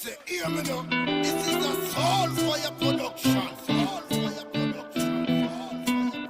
Say, hear me now. This is a soul fire production. Soul fire production.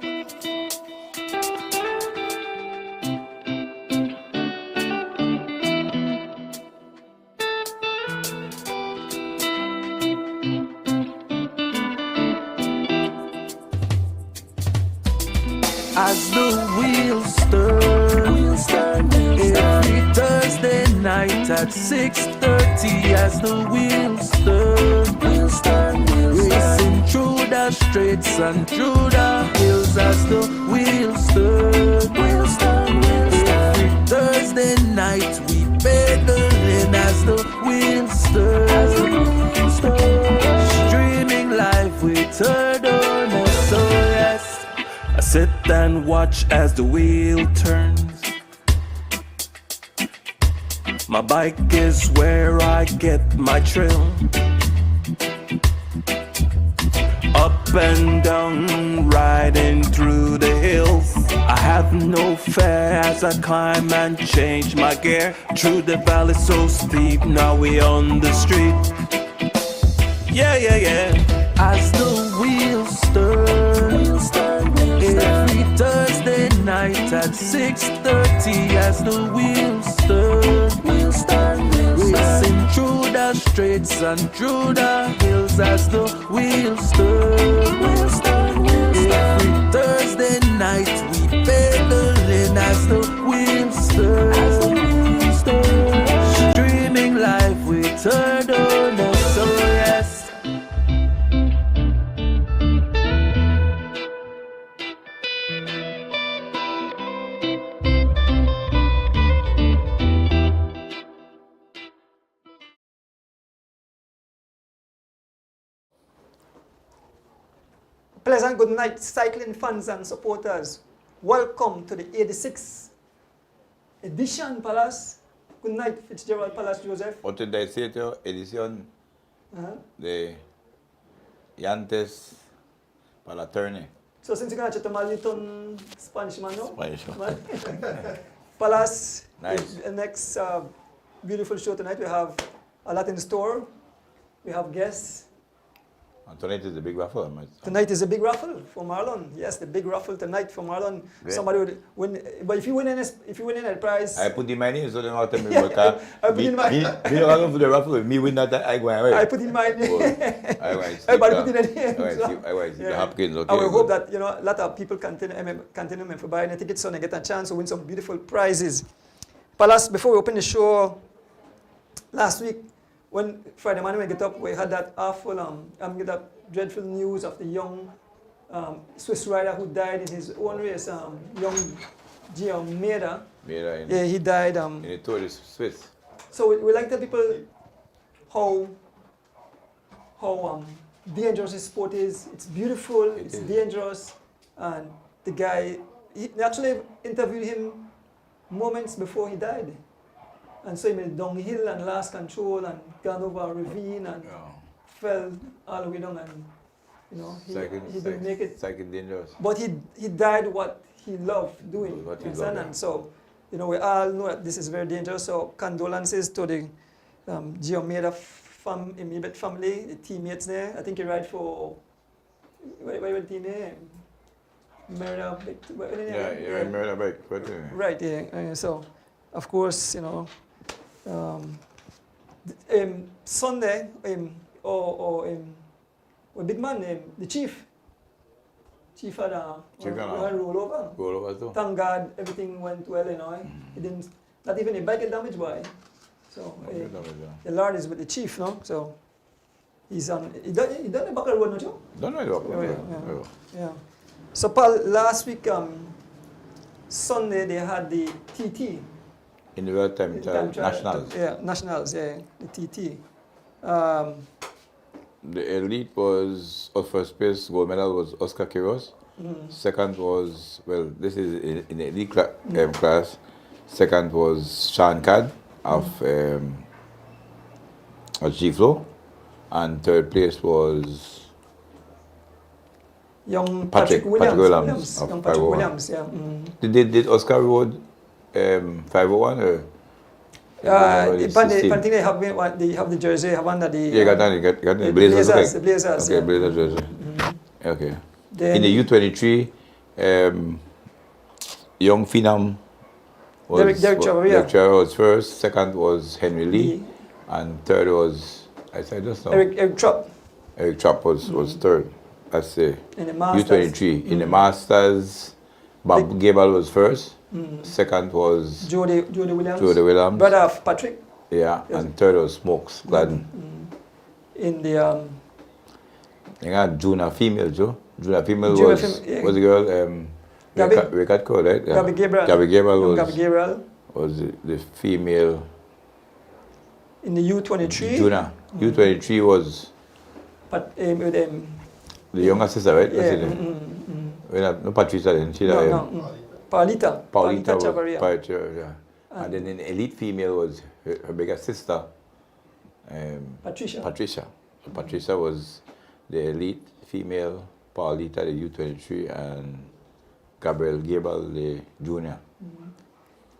As the wheels turn, every Thursday night at 6:30. As the wheels turn, racing through the streets and through the hills. As the wheels turn, every Thursday night we pedaling. As the wheels turn, streaming live with Turtle SOS. I sit and watch as the wheel turns. My bike is where I get my thrill. Up and down, riding through the hills. I have no fear as I climb and change my gear. Through the valley so steep, now we on the street. Yeah, yeah, yeah. As the wheels turn, every Thursday night at 6:30. As the wheels turn, racing through the streets and through the hills. As the wheels turn, every Thursday night we pedaling. As the wheels turn, streaming live with Turtle SOS. Pleasant good night, cycling fans and supporters. Welcome to the 86th edition, Palace. Good night, Fitzgerald Palace Joseph. Otro sitio, edición de Yantes para la tournée. So since you're going to chat to little Spanish man now, Spanish man. Palace, Nice. the next beautiful show tonight. We have a lot in store. We have guests. And tonight is the big raffle. Tonight is a big raffle for Marlon. Yes, the big raffle tonight for Marlon. Great. Somebody would win, but if you win any prize, I put in my name so they don't tell me Yeah, what I put in my- me don't go for the raffle. Me win that I go away. I put in my name. Everybody put in a name. I want to see the Hopkins. Okay. I will hope that a lot of people continue for buying the tickets so they get a chance to win some beautiful prizes. Palace, before we open the show, last week when Friday morning we get up, we had that awful get that dreadful news of the young Swiss rider who died in his own race, young Gio Yeah, Yeah, he died. in the Tour de Swiss. So we like to tell people how dangerous this sport is. It's beautiful, it's is. dangerous, and the guy, they actually interviewed him moments before he died. And so he made downhill and lost control and gone over a ravine and fell all the way down, and he didn't make it. Psychic dangerous. But he died what he loved doing. What he you understand? loved, yeah. And so, we all know that this is very dangerous. So condolences to the Giomeda immediate family, the teammates there. I think he ride for what the team name? Merida. Yeah, you're right, murder bike. Right, yeah. So, of course, Sunday, big man, the chief had a rollover. Go over too. Thank God everything went well, He didn't, not even a bike get damaged by. So, the Lord is with the chief, no? So, he done the Buckle Road, not you? Don't know. Yeah. So, Paul, last week, Sunday, they had the TT. In the world time trial, Trial. nationals. Yeah, nationals, the TT. The elite was, first place gold medal was Oscar Quiroz. Second was, this is in the elite class. Second was Sean Cad of G-Flow. And third place was young Patrick Williams. of Young Patrick 501. Williams, yeah. Did Oscar rode 501 or? I think they have the jersey, have under the Yeah, got the Blazers. Blazers, Okay. the Blazers. Okay, Yeah. Blazers jersey. Okay. Then In the U23, young Phenom was Derek Chavarria. Derek Chavarria was first. Second was Henry Lee, Lee. and third was I said just now. Eric Trapp Eric Trapp was third. I say in the Masters. U23 in the Masters. Bob Gable was first. Second was Jody Williams. Jody Williams. Brother of Patrick. Yeah, Yes. and third was Smokes Gladden. In the You got Juna female, Joe. Juna female Juna was fem- yeah. was the girl. Gabby. Record code, right? Yeah. Gabby Gabriel. Gabby Gabriel Young was Gabby Gabriel. the female. In the U23. Juna. U23 was But with the younger sister, right? yeah. That's it. No Patricia then. She Paulita. Paulita was Chavarria. Patricia, yeah. And then the elite female was her bigger sister. Patricia. Patricia. So Patricia was the elite female, Paulita the U23, and Gabriel Gable the junior.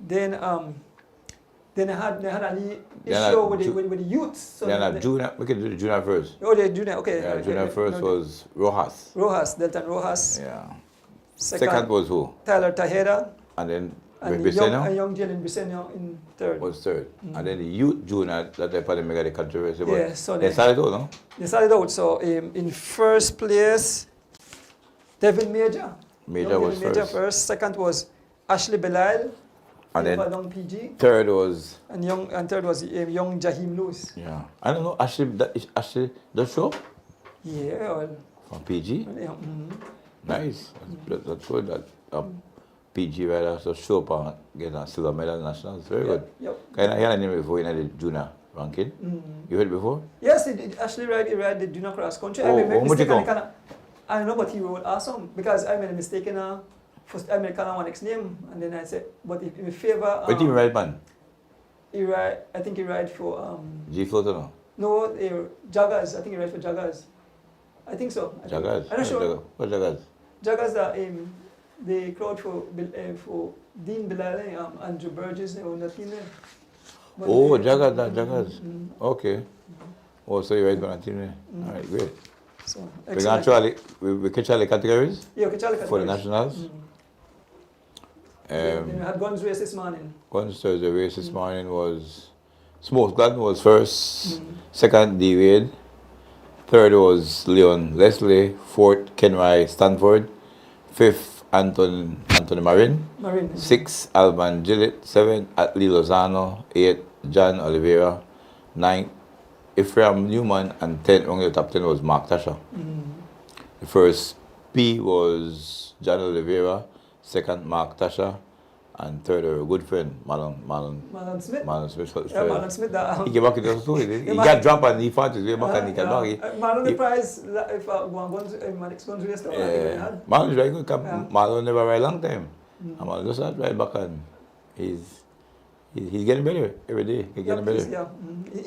Then they had a Then issue with the youths. So Then junior, we can do the junior first. Oh, the junior. Okay. Yeah, okay, junior okay. first No, was Rojas. Rojas, Delton Rojas. Yeah. Second, Second was who? Tyler Tejeda. And then And the Briseño young Jalen Briseño in third. was third. And then the youth junior, that they probably make the controversy. But Yeah, so they they- started out, no? They started out. So in first place, Devin Major. Major Young was Devin Major first. first. Second was Ashley Belial. And then Young PG. third was, And third was young Jaheim Lewis. yeah. I don't know, Ashley, the show Yeah. Well, from PG. yeah, Nice. That's good. That PG rider so show up and get a silver medal in nationals. Very good. Yep. Kind of hear the name before in the junior ranking. You heard it before? Yes, it actually ride the junior cross country. Oh, I made how much mistake you and go? I don't know, but he rode awesome because I made a mistake in first I made one next name and then I said, but if in favor, What team ride man? I think he ride for G Float or no? no Jaggers. I think he ride for Jaggers. I think so. Jaggers? I'm not sure. What Jaggers? Jaggers are the crowd for Dean Bilal, Andrew Burgess, they own that team there. But Oh, they- Jaggers. Okay. Oh, so you ride for that team there. All right, great. So, We excellent. actually, we catch all the categories Yeah, okay, Charlie for the categories. nationals. Then we had guns race this morning. Constance, the race this morning was Smokes Gladden was first, second D Wade, third was Leon Leslie, fourth Kenry Stanford, fifth Anthony Marin, Marine. sixth Alban Gillett, seventh Atlee Lozano, eighth John Oliveira, ninth Ephraim Newman, and 10th only the top 10 was Mark Tasha. The first P was John Oliveira, second Mark Tasha, and third a good friend Marlon Smith. Smith. Yeah, Marlon Smith. He came back in the story. He Yeah, got jumped and he fought his way back and he came back. Marlon the he- prize if my next guns race. Marlon is very good. Yeah. Marlon never ride long time. And Marlon just had ride back and he's getting better every day. He's getting better. Yeah.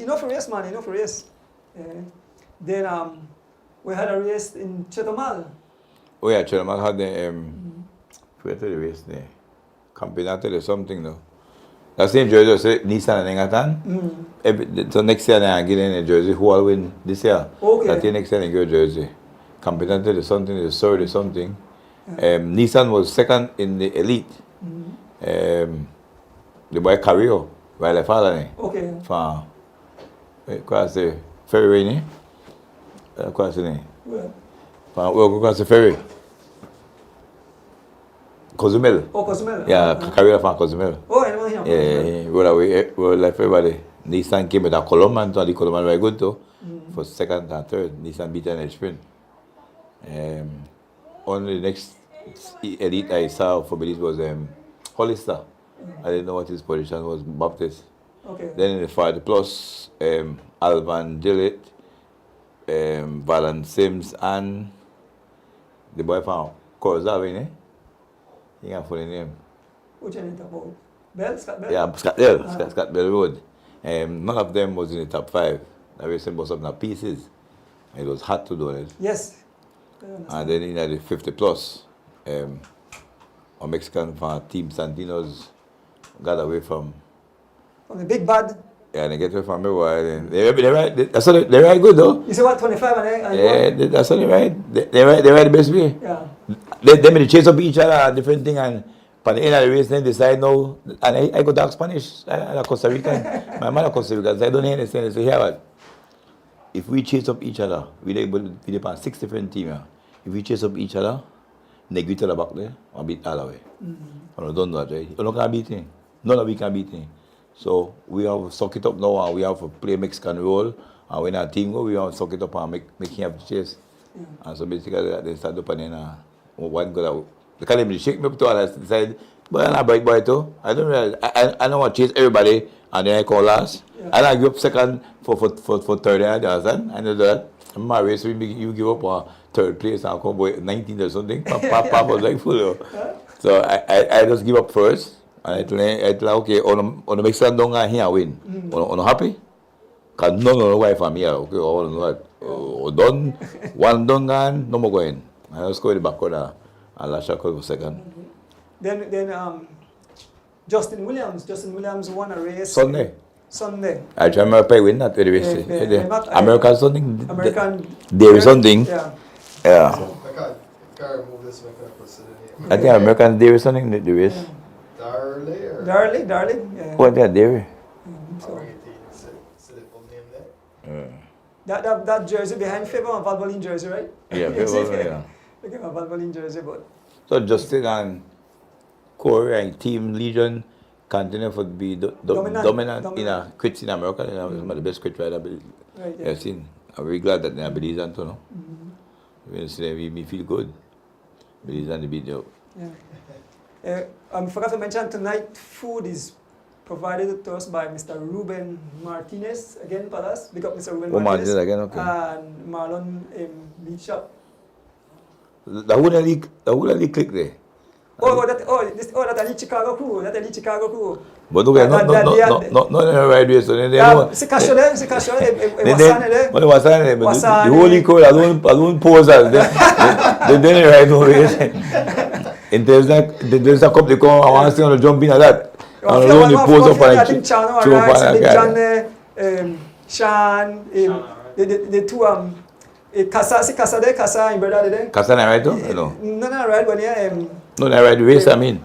Enough for race, man. Enough for race. Then we had a race in Chetomal. Oh yeah, Chelamal had the where to the race there. Campeonato or something though. That same jersey say Nissan and Engatan. So next year I get in a jersey who will win this year. Okay. That year next year I get a jersey. Campeonato or something, the third or something. Nissan was second in the elite. The boy Carrillo, while I father Okay. from across the ferry, ne? Across the name. Well, From across the ferry. Cozumel. oh, Cozumel. Yeah, Carrillo from Cozumel. Oh, I know him. Yeah, we left everybody. Nissan came with a Colombian, so the Colombian very good too. For second and third, Nissan beat in the sprint. Only the next elite I saw for Belize was Hollister. I didn't know what his position was, Baptist. Okay. Then in the 40 plus, Alvan Gillett, Valon Sims, and the boy from Corozal, eh? He got a funny name. Which one you talk about? Bell? Scott Bell? Yeah, Scott Bell Road. None of them was in the top 5. The racing was up in pieces. It was hard to do it. Yes. And then in the 50 plus, a Mexican from Team Santinos got away from from the big bad. Yeah, they get it from everywhere. That's what they ride good though. You say what, 25 and Yeah, that's what they ride. They ride the best way. Yeah. They chase up each other, different thing, and by the end of the race, then decide no. And I go talk Spanish. I'm a Costa Rican. My mother Costa Rican. So I don't understand. They say, here, what? If we chase up each other, we depend 6 different teams. Yeah. If we chase up each other, they get to the back there, and beat all the way. Don't do that, right? You can't beat him. None of we can beat him. So we have to suck it up now, and we have to play Mexican role. And when our team go, we have to suck it up and make him have to chase. And so basically, they start up and then one go out. They can't even shake me up to all that side. But I'm a bike boy too. I don't realize. I don't want to chase everybody, and then I call last. I don't give up second for third. You understand? I know that. In my race, you give up third place and come boy 19th or something. Papa was like full. So I just give up first. And I tell okay, on the Mexican don't go here win. On happy? Because no wife from here. Okay, all what? Done, one done gone, no more going. I just go in the back corner and last shot for second. Then Justin Williams won a race. Sunday. I remember I win that very race. American something. There is something. Yeah. Yeah. I can't remove this. I can't put it in I think American Dairy something the race. Darley. Yeah. What that Dairy? So. That jersey behind Favor and Valvoline jersey, right? Yeah, Favor, yeah. Okay, my Valvoline jersey, but. So Justin and Corey and Team Legion continue to be dominant in a quits in America. You know, it's one of the best quit rider I've seen. I'm very glad that they are Belizean too, no? When you see them, we feel good. Belizean the beat job. Yeah. I forgot to mention tonight, food is provided to us by Mr. Ruben Martinez, again, Palace. Big up Mr. Ruben Martinez. Again, okay. And Marlon Meat Shop. The whole league click there. That elite Chicago crew. But okay, not in the right way. So they know. C'est caché there. What was that? The whole league crew, I don't pose as they didn't right way. And there's a couple they come, I want to see on the jump in at that. And I only pose up and I think Chano arrives, Sean, the two, Casa in Brother there. Casa na right too? No. No, right, but yeah. No, na right race, I mean.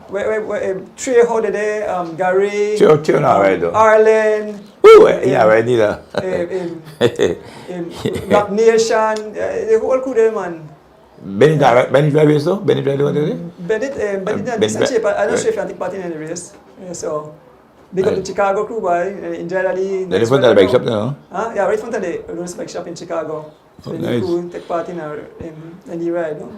Trey Hode there, Gary. Trey na right though. Arlen. Ooh, yeah, right neither. Black Nation, the whole crew there, man. Bennett drive race though? Bennett drive the one today? Bennett decent shape. I'm not sure if I take part in any race. So, big up the Chicago crew, boy. In generally. They're in front of the bike shop now? Yeah, right in front of the bike shop in Chicago. So nice. Cool, take part in any ride. No?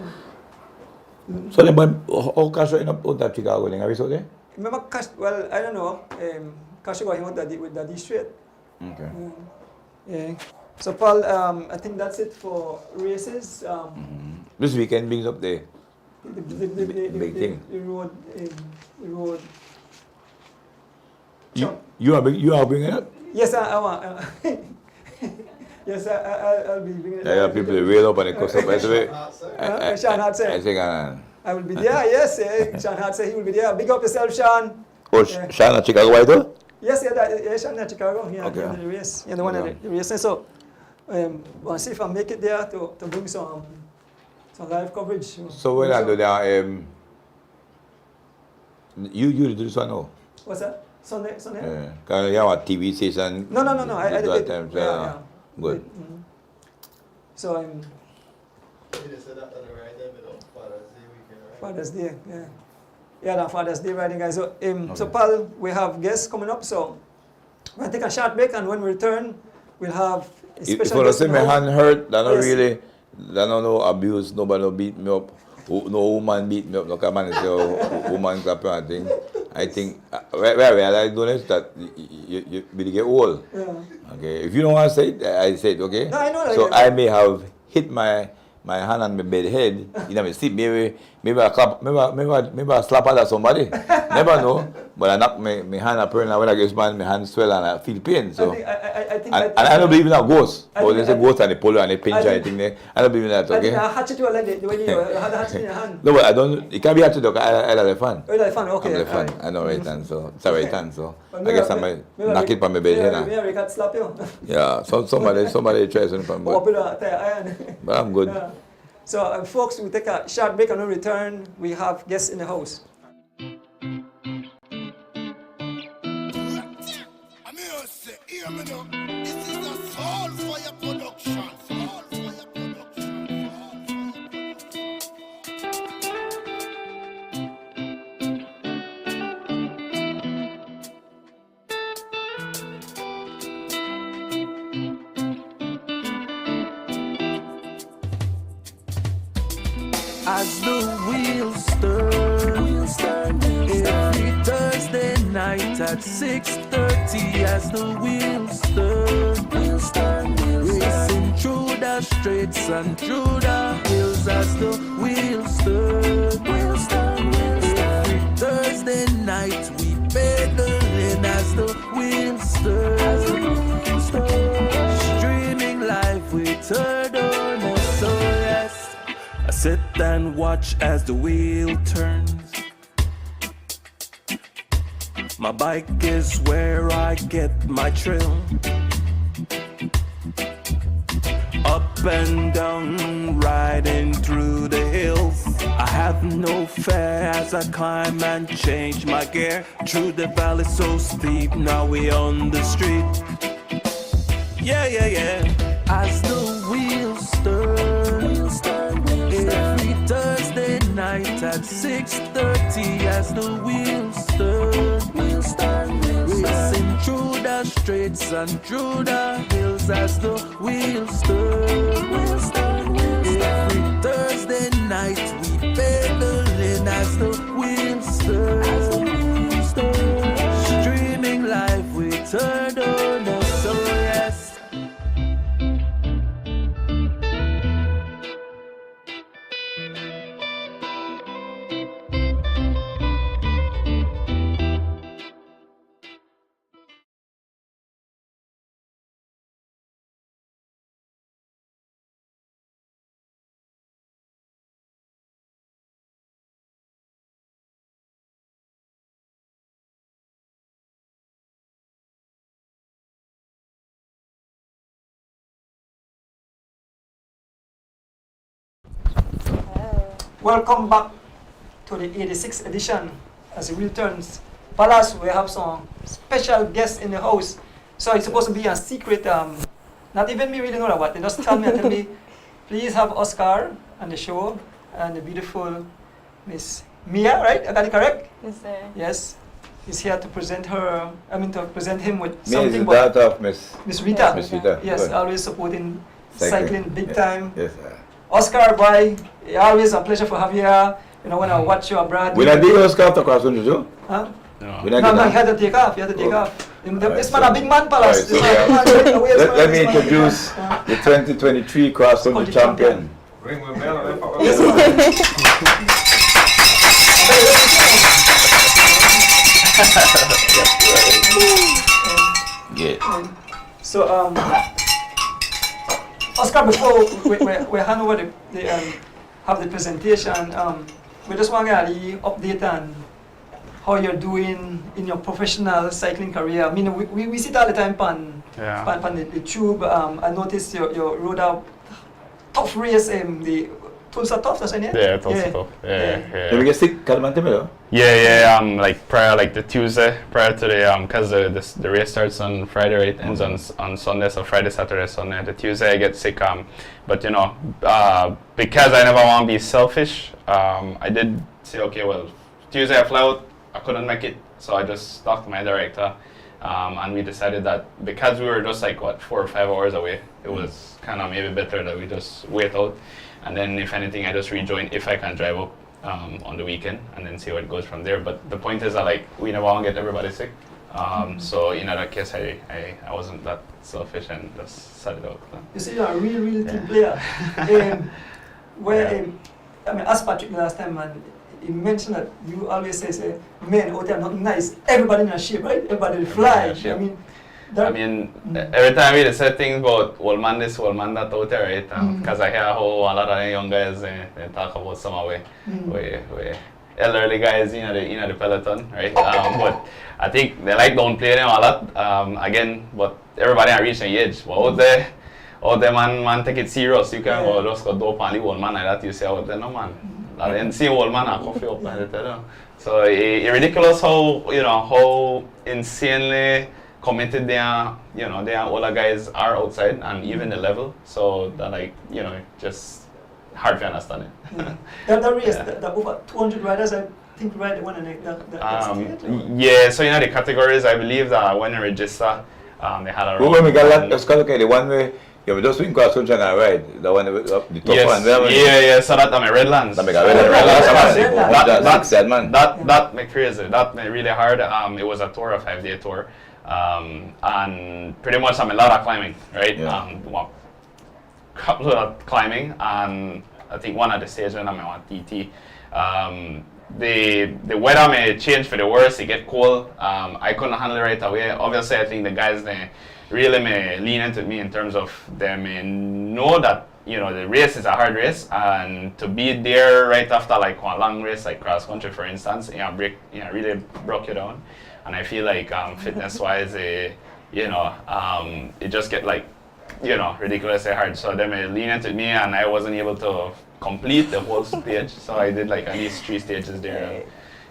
So then, how Cash end up out of Chicago? Then are you there? Remember Cash? Well, I don't know. Cash got him out with Daddy straight. Okay. Yeah. So Paul, I think that's it for races. This weekend brings up the big thing. The road. You are bringing it up? Yes, I want. Yes, I'll be bringing it up. Yeah, people rail up and it costs up. Sean Hart said. I think I will be there, yes. Sean Hart said he will be there. Big up yourself, Sean. Oh, Sean at Chicago, why though? Yes, Sean at Chicago. Yeah, okay. The race. Yeah, the one at the race. So, I'll see if I make it there to bring some live coverage. So when I do that, you do this one now? What's that? Sunday? Yeah. Because you have a TV station. No. I did. Yeah. Good. So You just said that on the right there, but Father's Day weekend, right? Father's Day, yeah. Yeah, that Father's Day riding, guys. So, so Paul, we have guests coming up, so we're going to take a short break, and when we return, we'll have a special guest. If I say my hand hurt, that not really, that no abuse, nobody beat me up, no woman beat me up, no come and say, woman clap and thing. I think, where I realize is that you really get old. Yeah. Okay, if you don't want to say it, I say it, okay? No, I know that. So I may have hit my hand on my bed head, you know, sleep, maybe I slap at somebody. Never know. but I knock my hand up and when I get man, my hand swell and I feel pain. So I think and I don't believe in a ghost. But they say ghost and they pull you and they pinch you, I I think they, I don't believe in that, I think okay? I hatchet you like that when you had a hatchet in your hand. No, but I don't, it can't be actually, I have a fan. Oh, that's fun. Okay. I'm the fan. alright. I know right hand, so it's a right hand, so But I guess I might knock it from my bed here now. Maybe I can slap you. Yeah, somebody tries something from me, Or put a iron. but I'm good. Yeah. So, folks, we'll take a short break and when we return, we have guests in the house. I'm here to say, hear me now. This is a Soul Fire production. Soul Fire production. As the wheels turn, every Thursday night at 6:30. As the wheels turn, racing through the streets and through the hills. As the wheels turn, every Thursday night we pedaling. As the wheels turn, streaming live with Turner. So yes, I sit and watch as the wheel turns. My bike is where I get my thrill. Up and down, riding through the hills. I have no fear as I climb and change my gear. Through the valley so steep, now we on the street. Yeah, yeah, yeah. As the wheels turn, every Thursday night at 6:30. As the wheels turn, racing through the streets and through the hills. As the wheels turn, every Thursday night we pedaling. As the wheels turn, streaming live with Turner. So yes. Welcome back to the 86th edition as the wheel turns. Palace, we have some special guests in the house. So it's supposed to be a secret, not even me really know about. They just tell me, please have Oscar on the show and the beautiful Miss Mia, right? I got it correct? Yes, sir. Yes. He's here to present her, to present him with Me is the something. daughter of Miss Rita. Miss Rita. Yes, Good. always supporting cycling big Yes. time. Yes. Oscar, boy, always a pleasure for having you here. You know, when I watch you abroad. Will I do your scarf to cross country too? Huh? Will I No, get no, that? you had to take off. You had to take Oh. off. Alright, This man a big man, Palace. Alright, This so man a big man. Let me introduce the 2023 cross country Country champion. Ring my bell. Yes, man. Yeah. So, Oscar, before we hand over have the presentation, we just want to get the update on how you're doing in your professional cycling career. I mean, we see it all the time on the tube. I noticed you rode a tough race, the Tulsa Tough, that's it? Yeah, Tulsa Tough. Let me get sick, Calamante, me, Like prior, like the Tuesday prior to the because the race starts on Friday, right? Ends on Sunday, so Friday, Saturday, Sunday. The Tuesday I get sick. But you know, because I never want to be selfish, I did say, okay, well, Tuesday I fly out, I couldn't make it, so I just talked to my director, and we decided that because we were just like 4 or 5 hours away, it was kind of maybe better that we just wait out. And then, if anything, I just rejoin if I can drive up on the weekend and then see what goes from there. But the point is that like we never want to get everybody sick. So in that case, I wasn't that selfish and just set it out. You see, you're a real team player. I mean, ask Patrick last time, and he mentioned that you always say, men out there not nice. Everybody in a shape, right? Everybody fly. in shape. I mean, every time we say things about old man this, old man that out there, right? Because I hear how a lot of the young guys they talk about some of we elderly guys in the peloton, right? But I think they like downplay them a lot. Again, but everybody are reaching age. But out there, man take it serious. You can't go just go dope on the old man like that. You say out there, no man. And see old man a coffee up like that, you know. So it's ridiculous how insanely committed they are, all the guys are outside and even the level. So that just hard to understand it. The race, the over 200 riders, I think ride the one and yeah, so the categories, I believe that when you register, they had around. When we got that, let's look at the one way. You just doing cross country and ride the one the top one. Yes, so that Redlands. That make crazy. That made really hard. It was a tour, a 5-day tour. And pretty much a lot of climbing, right? Couple of climbing, and I think one of the stages when I'm on TT. The weather may change for the worse. It get cold. I couldn't handle it right away. Obviously, I think the guys they really may lean into me in terms of they may know that the race is a hard race, and to be there right after like one long race like cross country, for instance, really broke you down. And I feel like fitness-wise, it just get like, ridiculously hard. So they may lean into me, and I wasn't able to complete the whole stage. So I did like at least 3 stages there.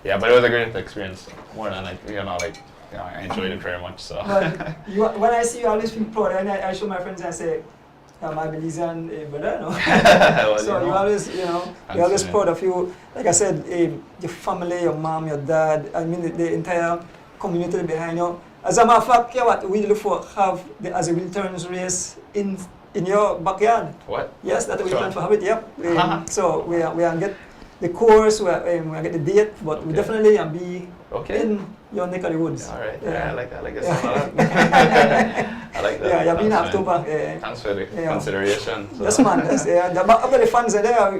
And, but it was a great experience. More than I enjoyed it very much. So. When I see you, I always feel proud, and I show my friends and I say, my Belizean brother, no? So you always, you're always proud of you. Like I said, your family, your mom, your dad. I mean, the entire community behind you. As a matter of fact, what we look for have as a wheel turns race in your backyard. What? Yes, that's what we plan to have it. Yep. So we are get the course, we are get the date, but we definitely be in your neck of the woods. All right. Yeah. I like that. I like that. Yeah, you've been in October. Thanks for the consideration. So. Yes, man. The fans are there.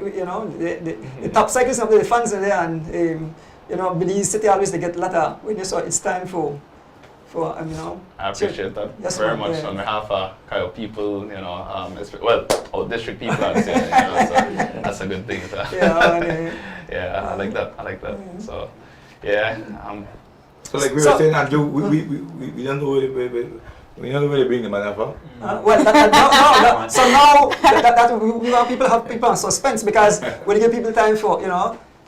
The top cyclists of the fans are there, and Belize City always they get a lot of when you saw it's time for I appreciate that very much on behalf of Kyle people, our district people, I'd say, so that's a good thing. So. I like that. So, So like we were saying, Andrew, we don't know where they bring the man from. So now that we want people have people on suspense because when you give people time for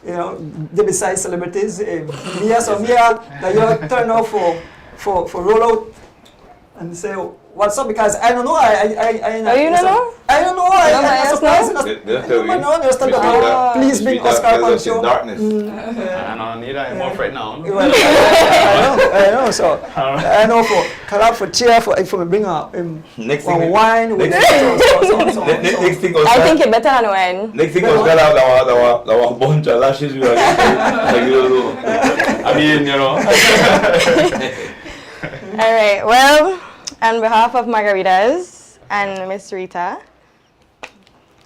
they beside celebrities, Mia that you turn off for rollout and say what's up because I don't know. You don't know? I don't know. I'm surprised. Please bring Oscar on show. I don't need any more right now. I know. So I know for collab for cheer for bring next thing wine. Next thing was I think it better than wine. Next thing was gonna have a bunch of lashes. I mean, All right. Well, on behalf of Margaritas and Miss Rita,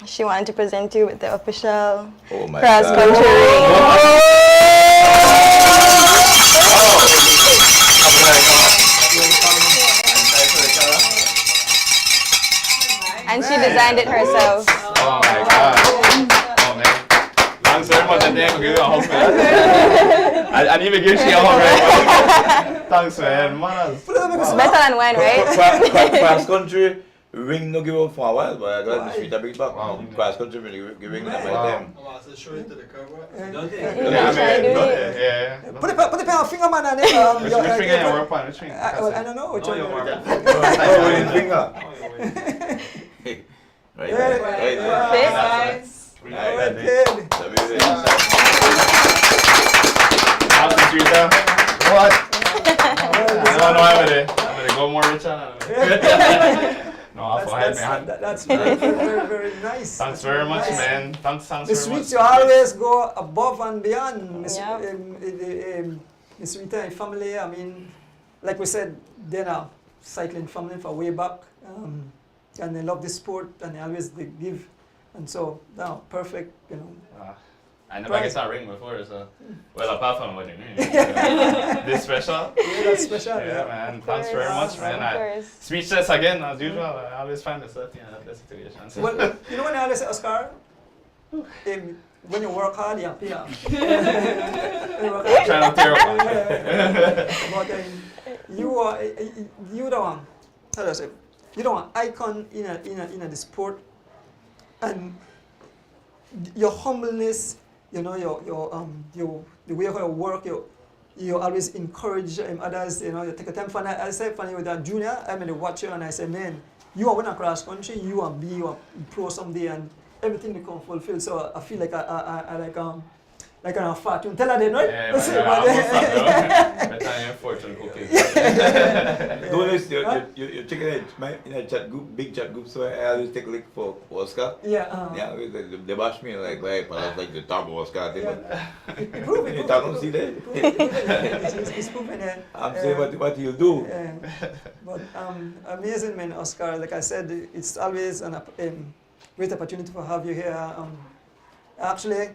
she wanted to present you with the official cross country ring. And she designed it herself. Oh my God. Oh man. Thanks very much. I think I'll give you a hug, man. I need to give you a hug, right? Thanks, man. It's better than wine, right? Cross country ring no give up for a while, but I got the street a big back. Cross country ring the them. So show it to the camera. Yeah. Put the pen on finger, man. Which finger you work on? Which finger? I don't know. Which one? Oh, finger. Right. What? I don't know I'm gonna go more rich on it. No, that's very nice. Thanks very much, man. Thanks Miss very Rita, much. you always go above and beyond. Miss Rita and family, I mean, like we said, they're a cycling family for way back. And they love this sport and they always give. And so, now, perfect, I never prize. get a ring before, so well apart from wedding ring. This special. Yeah, that's special. Yeah, man. Thanks very course, much, man. of I, course. speechless again, as usual. I always find myself in that situation. So. Well, you know when I always say, Oscar, when you work hard, you pay off. When you work hard, Trying to tear up. but you don't, how do I say, you don't an icon in the sport, and your humbleness, you know, your the way how you work, you always encourage others, you know, you take a time for I said funny with that junior, I mean, watch you and I said, man, you are win across country, you are be you are pro someday, and everything become fulfilled. So I feel like I like a fortune teller then, right? Yeah, man, almost up, better than fortune cooking. Notice your chicken head in a chat group, big chat group, so I always take a look for Oscar. Yeah. Yeah, they bash me like but I was like the top Oscar thing, but It you don't see that. It's proven, yeah. I'm saying what you do. But amazing, man, Oscar. Like I said, it's always a great opportunity to have you here. Actually,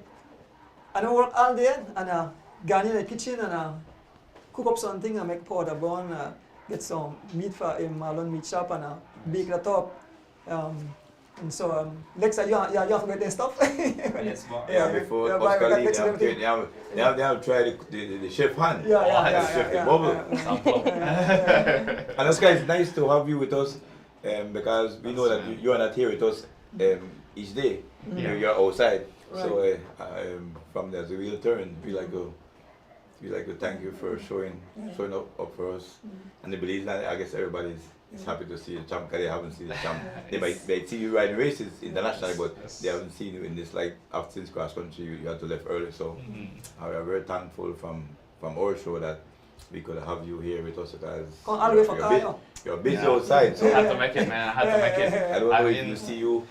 I don't work all day, and I go in the kitchen and I cook up something, I make powder bun, get some meat for a Marlon meat shop, and I bake that up. And so, Lexa, you have forgotten stuff? Yes, but Yeah, before Oscar leave, they have tried the chef hand. Yeah. Chef the bubble. And Oscar, it's nice to have you with us because we know that you are not here with us each day. You're outside. Right. So from there's a real turn. We like to thank you for showing up for us. And the believe that I guess everybody's happy to see the champ because they haven't seen the champ. They might see you riding races internationally, but they haven't seen you in this like after since cross country you had to left early. So we are very thankful from our show that we could have you here with us because Come all the way from Kano. you're busy outside. So I had to make it, man. I had to make it. I don't know I if mean, you see you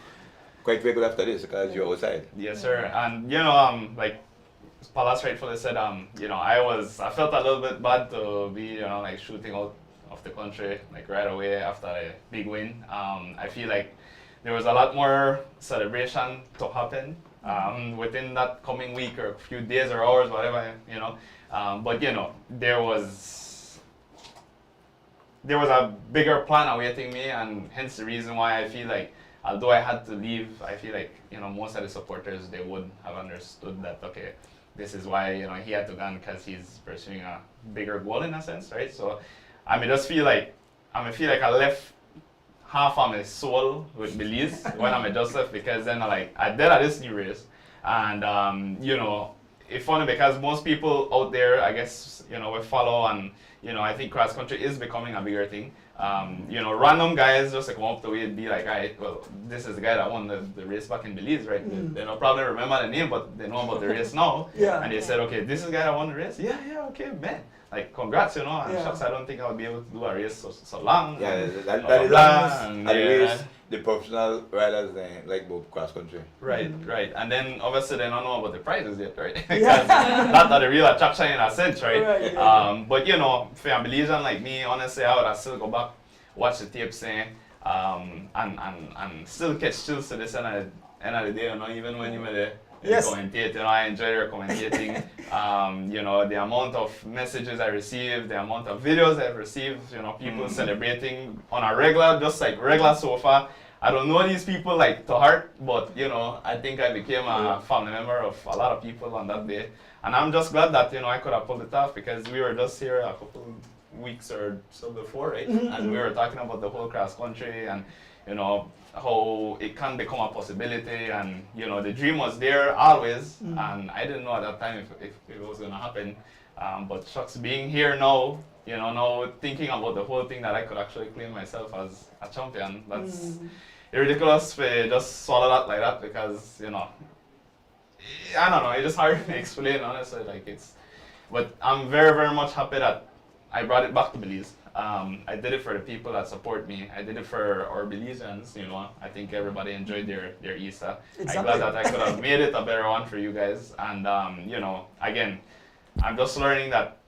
quite regular after this because you're outside. Yes, sir. And you know, like Palas rightfully said, you know, I felt a little bit bad to be, you know, like shooting out of the country like right away after a big win. I feel like there was a lot more celebration to happen within that coming week or a few days or hours, whatever, you know. But you know, there was a bigger plan awaiting me, and hence the reason why I feel like, although I had to leave, I feel like, you know, most of the supporters, they would have understood that, okay, this is why, you know, he had to go because he's pursuing a bigger goal in a sense, right? So I just feel like I left half of my soul with Belize when I just left, because then I did at this new race, and you know, it's funny because most people out there, I guess, you know, we follow, and you know, I think cross country is becoming a bigger thing. You know, random guys just come up to me and be like, "Alright, well, this is the guy that won the race back in Belize, right?" They don't probably remember the name, but they know about the race now. Yeah. And they said, "Okay, this is the guy that won the race." Yeah, okay, man. Like, congrats, you know. And Yeah. shucks, I don't think I'll be able to do a race so long. Yeah, that blah, is blah, and at the yeah. race, the professional riders like both cross country. Right. And then obviously they don't know about the prizes yet, right? Because that's the real attraction in a sense, right? Right. But you know, for a Belizean like me, honestly, I would still go back, watch the tapes, and still catch chills to this end of the day, you know, even when you were there. Yes. Commentate, you know, I enjoy your commentating. You know, the amount of messages I received, the amount of videos I've received, you know, people celebrating on a regular, just like regular sofa. I don't know these people like to heart, but you know, I think I became a family member of a lot of people on that day. And I'm just glad that, you know, I could have pulled it off, because we were just here a couple weeks or so before, right? And we were talking about the whole cross country and, you know, how it can become a possibility, and you know, the dream was there always, and I didn't know at that time if it was going to happen, but shucks, being here now, you know, now thinking about the whole thing, that I could actually claim myself as a champion, that's ridiculous to just swallow that like that, because, you know, I don't know, it's just hard to explain, honestly, like but I'm very, very much happy that I brought it back to Belize. I did it for the people that support me. I did it for our Belizeans, you know. I think everybody enjoyed their Easter. Exactly. I'm glad that I could have made it a better one for you guys. And, you know, again, I'm just learning that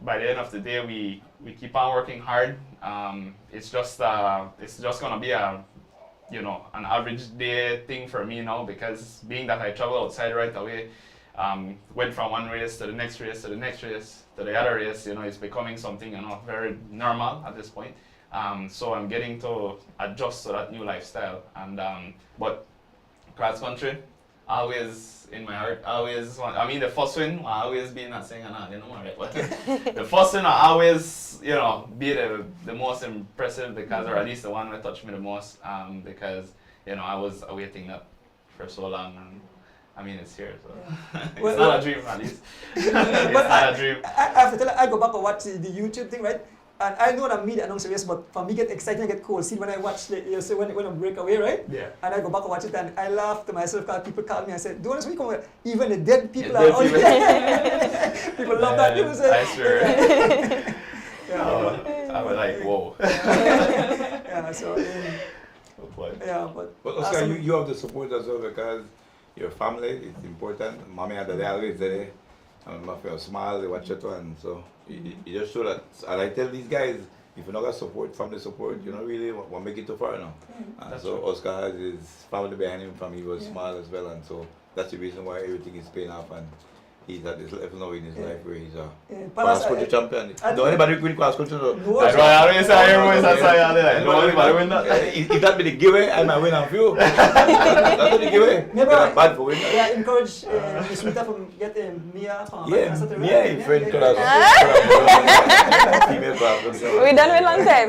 by the end of the day, we keep on working hard. It's just going to be a, you know, an average day thing for me now, because being that I travel outside right away, went from one race to the next race to the next race to the other race. You know, it's becoming something, you know, very normal at this point. So I'm getting to adjust to that new lifestyle. And but cross country, always in my heart, always want, I mean the first win will always be not saying another, you know, right? But the first win will always, you know, be the most impressive because, or at least the one that touched me the most, because, you know, I was awaiting that for so long, and I mean it's here, so it's Well, not a dream at least. It's But not a dream. I have to tell you, I go back and watch the YouTube thing, right? And I know that media announce race, but for me get excited and get cold. See when I watch the, you see when I break away, right? Yeah. And I go back and watch it and I laugh to myself because people call me and say, "Do you want to come? Even the dead people Yeah, are dead on people. people love that music." I swear. Yeah. I was like, whoa. Yeah, so But yeah, but Oscar, awesome. you have the support as well because your family is important. Mommy and daddy always there. And my feel smile, they watch it and so you just show that. And I tell these guys, if you not got support, family support, you don't really want to make it too far now. And That's so true. Oscar has his family behind him from he was small as well, and so that's the reason why everything is paying off and he's at this level now in his life where he's a Palace, cross country champion. I No anybody win cross country. No. No, that's why I always say, I always say, like, no anybody win that. If that be the giveaway, I might win a few. That's the giveaway. Maybe They're not bad for winning. yeah, encourage Miss Rita from get Mia from Yeah, Minnesota, Mia right? is friend to us. Female class. We done with long time.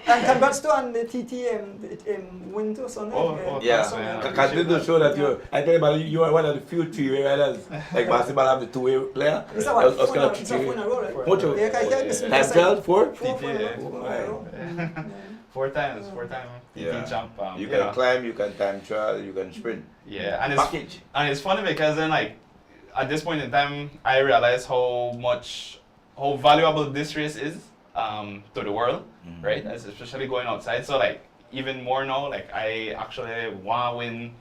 And congrats to on the TT win to Sunday. Yeah, Yeah. because they do show that I tell you about you are one of the few three-way riders. Like basketball have the two-way player. It's a what? Oscar have It's a four in a row, right? Much of- Yeah, I Miss Rita Time said trial, four? four in a Yeah. row. Four in a row. Four times Yeah. TT champ. You you can know. climb, you can time trial, you can sprint. Yeah, Package. and it's funny because then like at this point in time I realized how valuable this race is to the world, right? Especially going outside. So like even more now, like I actually want to win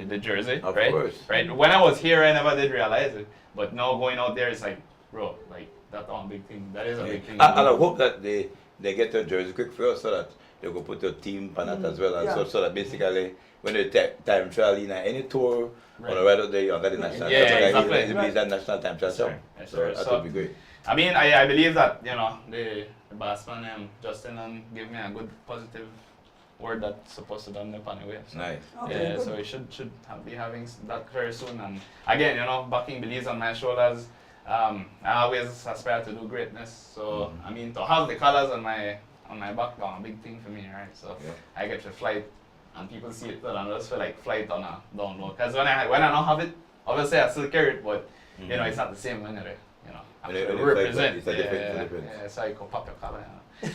the jersey, Of right? course. Right. When I was here, I never did realize it, but now going out there, it's like, bro, like that's a big thing. That is a big thing. And I hope that they get their jersey quick for us so that they go put their team on that as well. And Yeah. so that basically when they time trial in any tour Right. on the right of the on that national Yeah, time, exactly. it is that national time trial. Sure. Yes, sir. That So- would be great. I mean, I believe that, you know, the boss man, Justin, give me a good positive word that's supposed to done the anyway. So, Nice. Okay, yeah, good. so we should be having that very soon. And again, you know, backing believes on my shoulders. I always aspire to do greatness. So I mean, to have the colors on my back, a big thing for me, right? So Yeah. I get to fly, and people see it, and I just feel like flight on a down low. Because when I don't have it, obviously I still carry it, but you know, it's not the same when you're, you know, When you actually fly, represent. it's a different- Yeah, so you can pop your color. You know?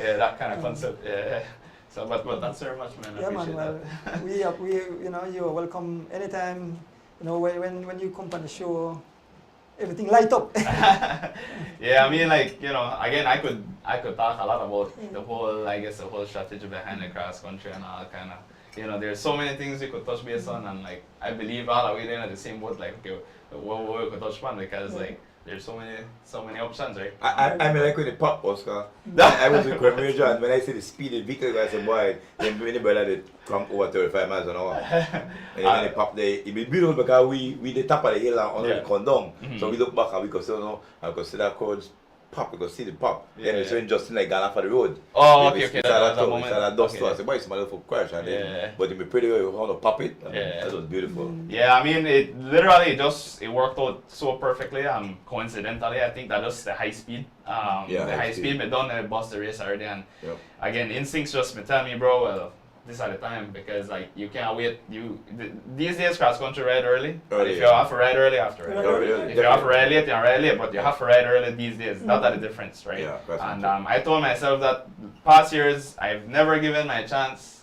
Yeah, that kind of concept. Yeah. So, but thanks very much, man. I Yeah, man. appreciate Well, that. we, you know, you're welcome anytime. You know, when you come on the show, everything light up. Yeah, I mean, like, you know, again, I could talk a lot about the whole strategy behind the cross country and all kind of, you know, there's so many things we could touch base on, and like I believe all of we in the same boat, like, okay, what we could touch on, because like there's so many options, right? I mean, like when it pop, Oscar. I was with Cremager, and when I see the speed of the vehicle, I said, boy, then when the brother they come over 35 miles an hour. And when they pop, it be beautiful because we the top of the hill and under the condom. So we look back and we could see, you know, I could see that crowd pop, we could see the pop. Then we saw Justin like gone off of the road. Oh, We okay, saw that that moment. We saw that dust too. I Okay. said, boy, it's my little crash. And Yeah. then, but it be pretty well, we want to pop it. And Yeah. That was beautiful. Yeah, I mean, it literally it worked out so perfectly. Coincidentally, I think that just the high speed. Yeah, The high high speed. speed, but done bust the race already. And Yep. again, instincts just me tell me, bro, well, this at the time, because like you can't wait. These days cross country ride early. But if you yeah. have to ride early, you have to ride Ride early. early. If you have to ride late, you ride late. But you have to ride early these days. That's the difference, right? Yeah, cross And country. I told myself that past years I've never given a chance,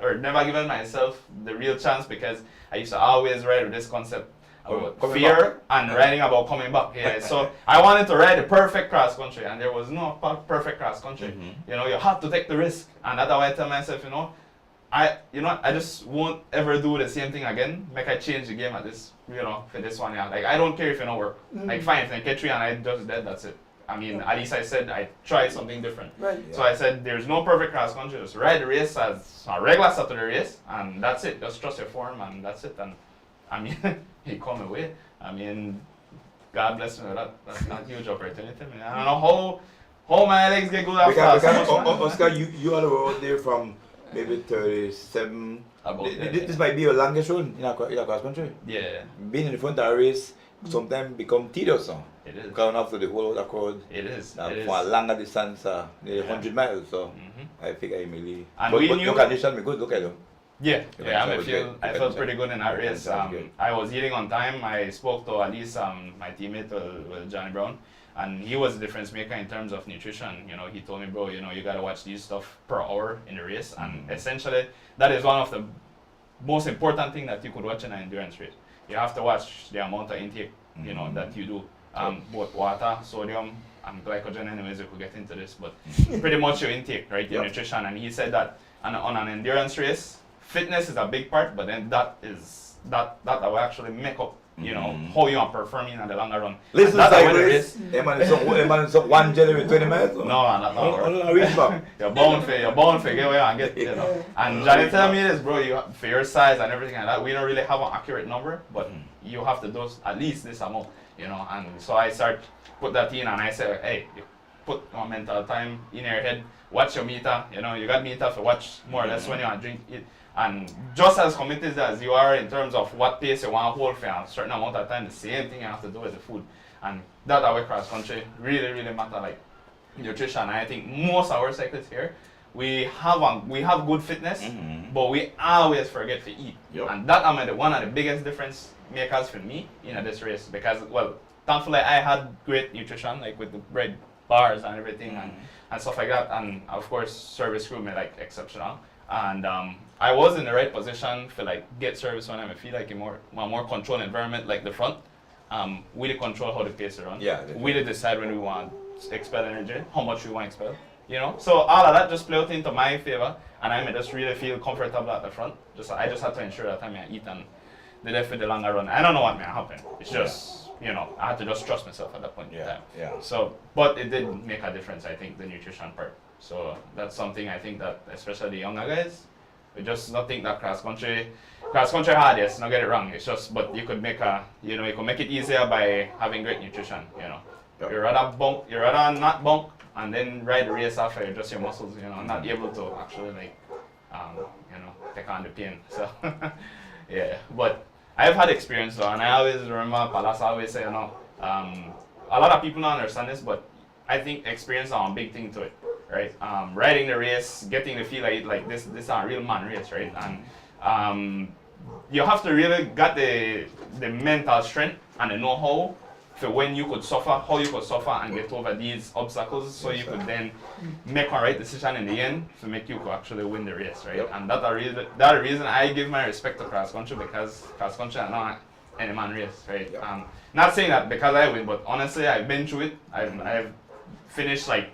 or never given myself the real chance, because I used to always ride with this concept about Coming fear back. and riding about coming back. Yeah, so I wanted to ride the perfect cross country, and there was no perfect cross country. You know, you have to take the risk, and that's how I tell myself, you know, I just won't ever do the same thing again. Make I change the game at this, you know, for this one. Yeah, like I don't care if it don't work. Like fine, if I get 3 and I just dead, that's it. I mean, at least I said I tried something different. Right. So I said, there's no perfect cross country. Just ride the race as a regular Saturday race, and that's it. Just trust your form, and that's it. And I mean, he come away. I mean, God bless me with that. That's not a huge opportunity. I mean, I don't know how my legs get good after Because so much, man. Oscar, you are out there from maybe 37. About that, This might be your longest run in a cross country. Yeah, Being in the front of a race sometimes become tedious. it is. Going after the whole other crowd. It is. Now, It is. for a longer distance, nearly Yeah. 100 miles. So Mhm. I think I really. And But we your knew- condition be good. Look at them. Yeah, Your yeah, condition was good. I Your felt condition- pretty good in that your race. condition was good. I was eating on time. I spoke to at least my teammate, Johnny Brown, and he was the difference maker in terms of nutrition. You know, he told me, bro, you know, you gotta watch these stuff per hour in the race, and essentially that is one of the most important thing that you could watch in an endurance race. You have to watch the amount of intake, you know, that you do. Both water, sodium, and glycogen. Anyways, we could get into this, but pretty much your intake, right? Your Yep. nutrition. And he said that on an endurance race, fitness is a big part, but then that will actually make up, you know, how you are performing in the longer run. Listen, And that's like how it race. is. Eman is up 1 jelly with 20 miles. No, man, that's not work. I reach back. You're bound for get where and get, you know. And Johnny tell me this, bro, for your size and everything like that, we don't really have an accurate number, but you have to do at least this amount, you know. And so I start put that in, and I say, hey, you put a mental time in your head, watch your meter, you know, you got meter to watch more or less when you want to drink it. And just as committed as you are in terms of what pace you want to hold for a certain amount of time, the same thing you have to do with the food. And that way cross country really, really matter, like nutrition. And I think most of our cyclists here, we have good fitness, but we always forget to eat. Yep. And that is one of the biggest difference makers for me in this race, because, well, thankfully I had great nutrition, like with the bread bars and everything and stuff like that. And of course, service crew made like exceptional. And I was in the right position for like get service when I feel like a more controlled environment, like the front. We did control how the pace run. Yeah, We did decide when we want to expel energy, how much we want to expel. You know, so all of that just played out into my favor, and I may just really feel comfortable at the front. I just had to ensure that I may eat and did it for the longer run. I don't know what may happen. It's just, you know, I had to just trust myself at that point in time. Yeah. So, but it did make a difference, I think, the nutrition part. So that's something I think that, especially the younger guys, we just not think that cross country hard, yes, not get it wrong. It's just, but you could make you could make it easier by having great nutrition, you know. Yep. You rather not bunk and then ride the race after just your muscles, you know, not able to actually like, you know, take on the pain. So, yeah, but I've had experience though, and I always remember Palas always say, you know, a lot of people don't understand this, but I think experience is a big thing to it, right? Riding the race, getting the feel like this is a real man race, right? And you have to really got the mental strength and the know-how for when you could suffer, how you could suffer and get over these obstacles, so you could then make a right decision in the end to make you could actually win the race, right? Yep. And that's the reason I give my respect to cross country, because cross country is not any man race, right? Yep. Not saying that because I win, but honestly, I've been through it. I've finished like,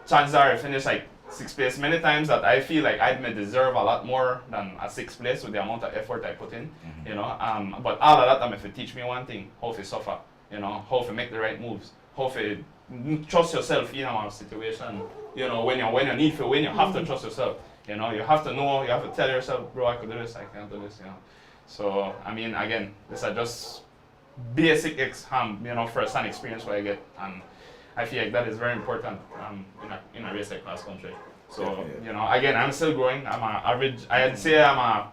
chances are I finished like 6th place many times that I feel like I may deserve a lot more than a 6th place with the amount of effort I put in, you know. But all of that, if you teach me one thing, how to suffer, you know, how to make the right moves, how to trust yourself in a situation, you know, when you need to win, you have to trust yourself, you know, you have to tell yourself, bro, I could do this, I can't do this, you know. So, I mean, again, these are just basic, you know, first-hand experience what I get, and I feel like that is very important in a race like cross country. So, you know, again, I'm still growing. I'd say I'm a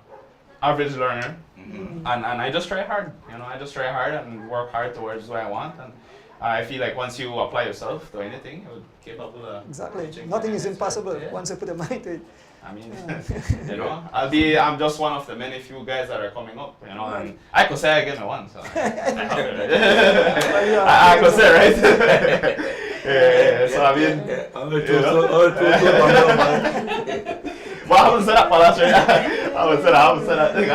average learner, and I just try hard. You know, I just try hard and work hard towards what I want. And I feel like once you apply yourself to anything, you're capable of Exactly. reaching Nothing is that. impossible Yeah. once you put a mind to it. I mean, you know, I'm just one of the many few guys that are coming up, you know, and I could say I get one, so I could say, right? Yeah, so I mean, well, I haven't said that for last year. I haven't said that thing.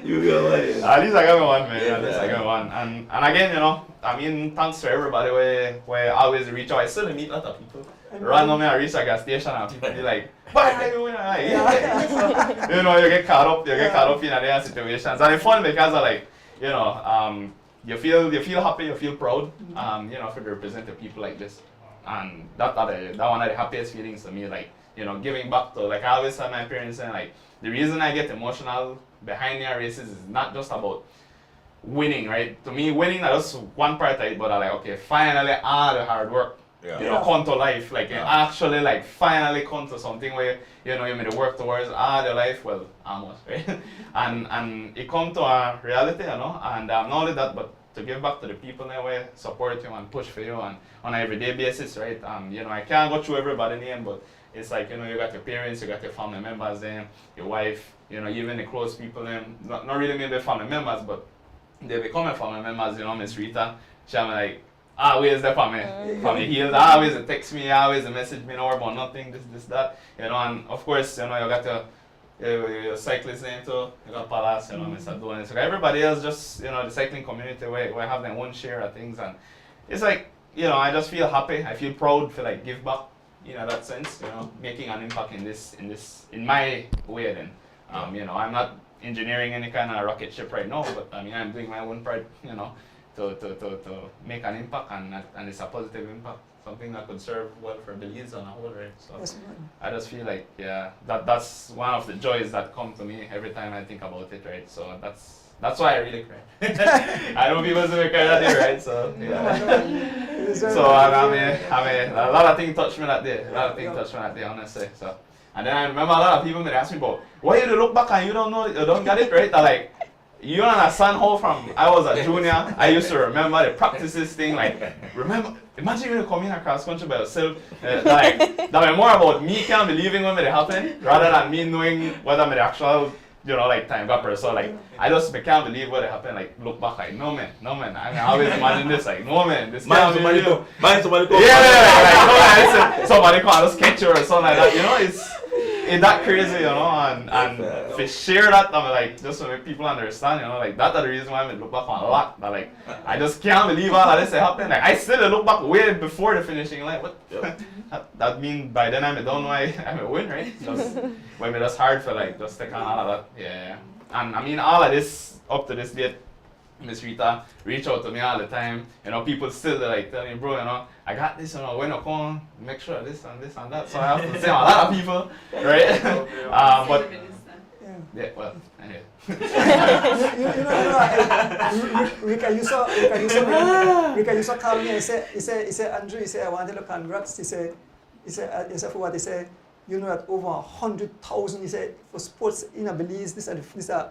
You go away. At least I got me one, man. At least I got me one. And again, you know, I mean, thanks to everybody where I always reach out. I still meet a lot of people. Randomly, I reach a gas station and people be like, "Bye, how you doing?" You know, you get caught up in their situations, and it's fun because of like, you know, you feel happy, you feel proud, you know, for to represent the people like this. And that one of the happiest feelings to me, like, you know, giving back to, like, I always tell my parents, and like, the reason I get emotional behind their races is not just about winning, right? To me, winning is just one part of it, but I'm like, okay, finally all the hard work, you know, come to life. Like, it actually, like, finally come to something where, you know, you made to work towards all your life, well, almost, right? and it come to a reality, you know, and not only that, but to give back to the people that way, support you and push for you and on an everyday basis, right? You know, I can't go through everybody name, but it's like, you know, you got your parents, you got your family members then, your wife, you know, even the close people then, not really maybe family members, but they become family members, you know, Miss Rita, she's like, always there for me, heels, always they text me, always they message me, no about nothing, this, that, you know, and of course, you know, you got your cyclist name too, you got Palace, you know, Mr. Doing so everybody else just, you know, the cycling community where have their own share of things, and it's like, you know, I just feel happy, I feel proud to like give back, you know, that sense, you know, making an impact in my way then. You know, I'm not engineering any kind of rocket ship right now, but I mean, I'm doing my own part, you know, to make an impact, and it's a positive impact, something that could serve well for Belize on a whole, right? So I just feel like, yeah, that's one of the joys that come to me every time I think about it, right? So that's why I really cry. I know people say cry that day, right? So yeah. So I mean, a lot of things touched me that day. Honestly. So, and then I remember a lot of people may ask me about why you look back and you don't know, you don't get it, right? Like, you understand how from I was a junior, I used to remember the practices thing. Like, imagine when you come in across country by yourself. Like, that was more about me can't believing when it happened rather than me knowing whether I'm the actual, you know, like time gapper. So like, I just can't believe what happened. Like, look back, like, no man. I mean, I always imagine this, like, no man, this can't be real. Somebody come. Yeah, like, somebody come and just catch you or something like that. You know, it's that crazy, you know, and if you share that, I mean, like, just so people understand, you know, like, that's the reason why I look back on a lot. But like, I just can't believe all of this happened. Like, I still look back way before the finishing line. What? That means by then I don't know I'm a win, right? Just when it's just hard for like just take on all of that. Yeah. And I mean, all of this up to this date, Miss Rita reach out to me all the time. You know, people still like telling me, bro, you know, I got this, you know, when I come, make sure this and this and that. So I have to say a lot of people, right? But yeah, well, anyway. Rika used to call me and he said, Andrew, he said, I wanted to congrats. He said, for what? He said, you know that over 100,000, he said, for sports in Belize, this is the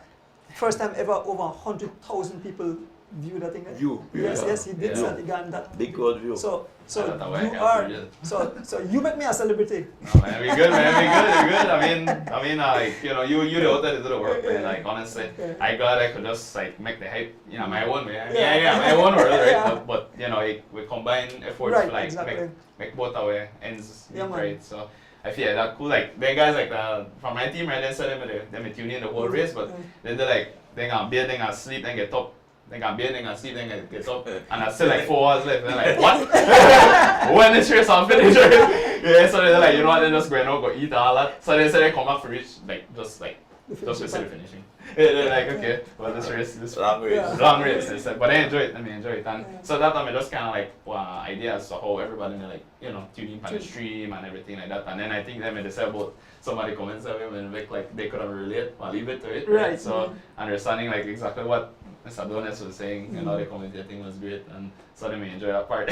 first time ever over 100,000 people view that thing. Yes, he did that. Big crowd view. So you make me a celebrity. No, man, we good, man. We good. I mean, like, you know, you the other do the work, man. Like, honestly, I glad I could just like make the hype, you know, my own way. My own world, right? But you know, we combine efforts to like make both our ends meet, right? So I feel that cool. Like, they guys like from my team, right? They said they tune in the whole race, but they're like they gonna bathe, they gonna sleep, then get up. They can bathe, they can sleep, then get up, and I still like 4 hours left. And they're like, what? When this race I'm finished, yeah. So they're like, you know what? They're just going out, go eat all that. So they say they come back for reach, just basically finishing. Yeah, they're like, okay, well this long race. They said, but they enjoy it. And so that time I just kind of like ideas of how everybody like, you know, tuning on the stream and everything like that. And then I think they said about somebody comments at me and make like they could have relate or leave it to it. Right. So understanding like exactly what Mr. Donis was saying, you know, the commentating was great, and so they may enjoy that part.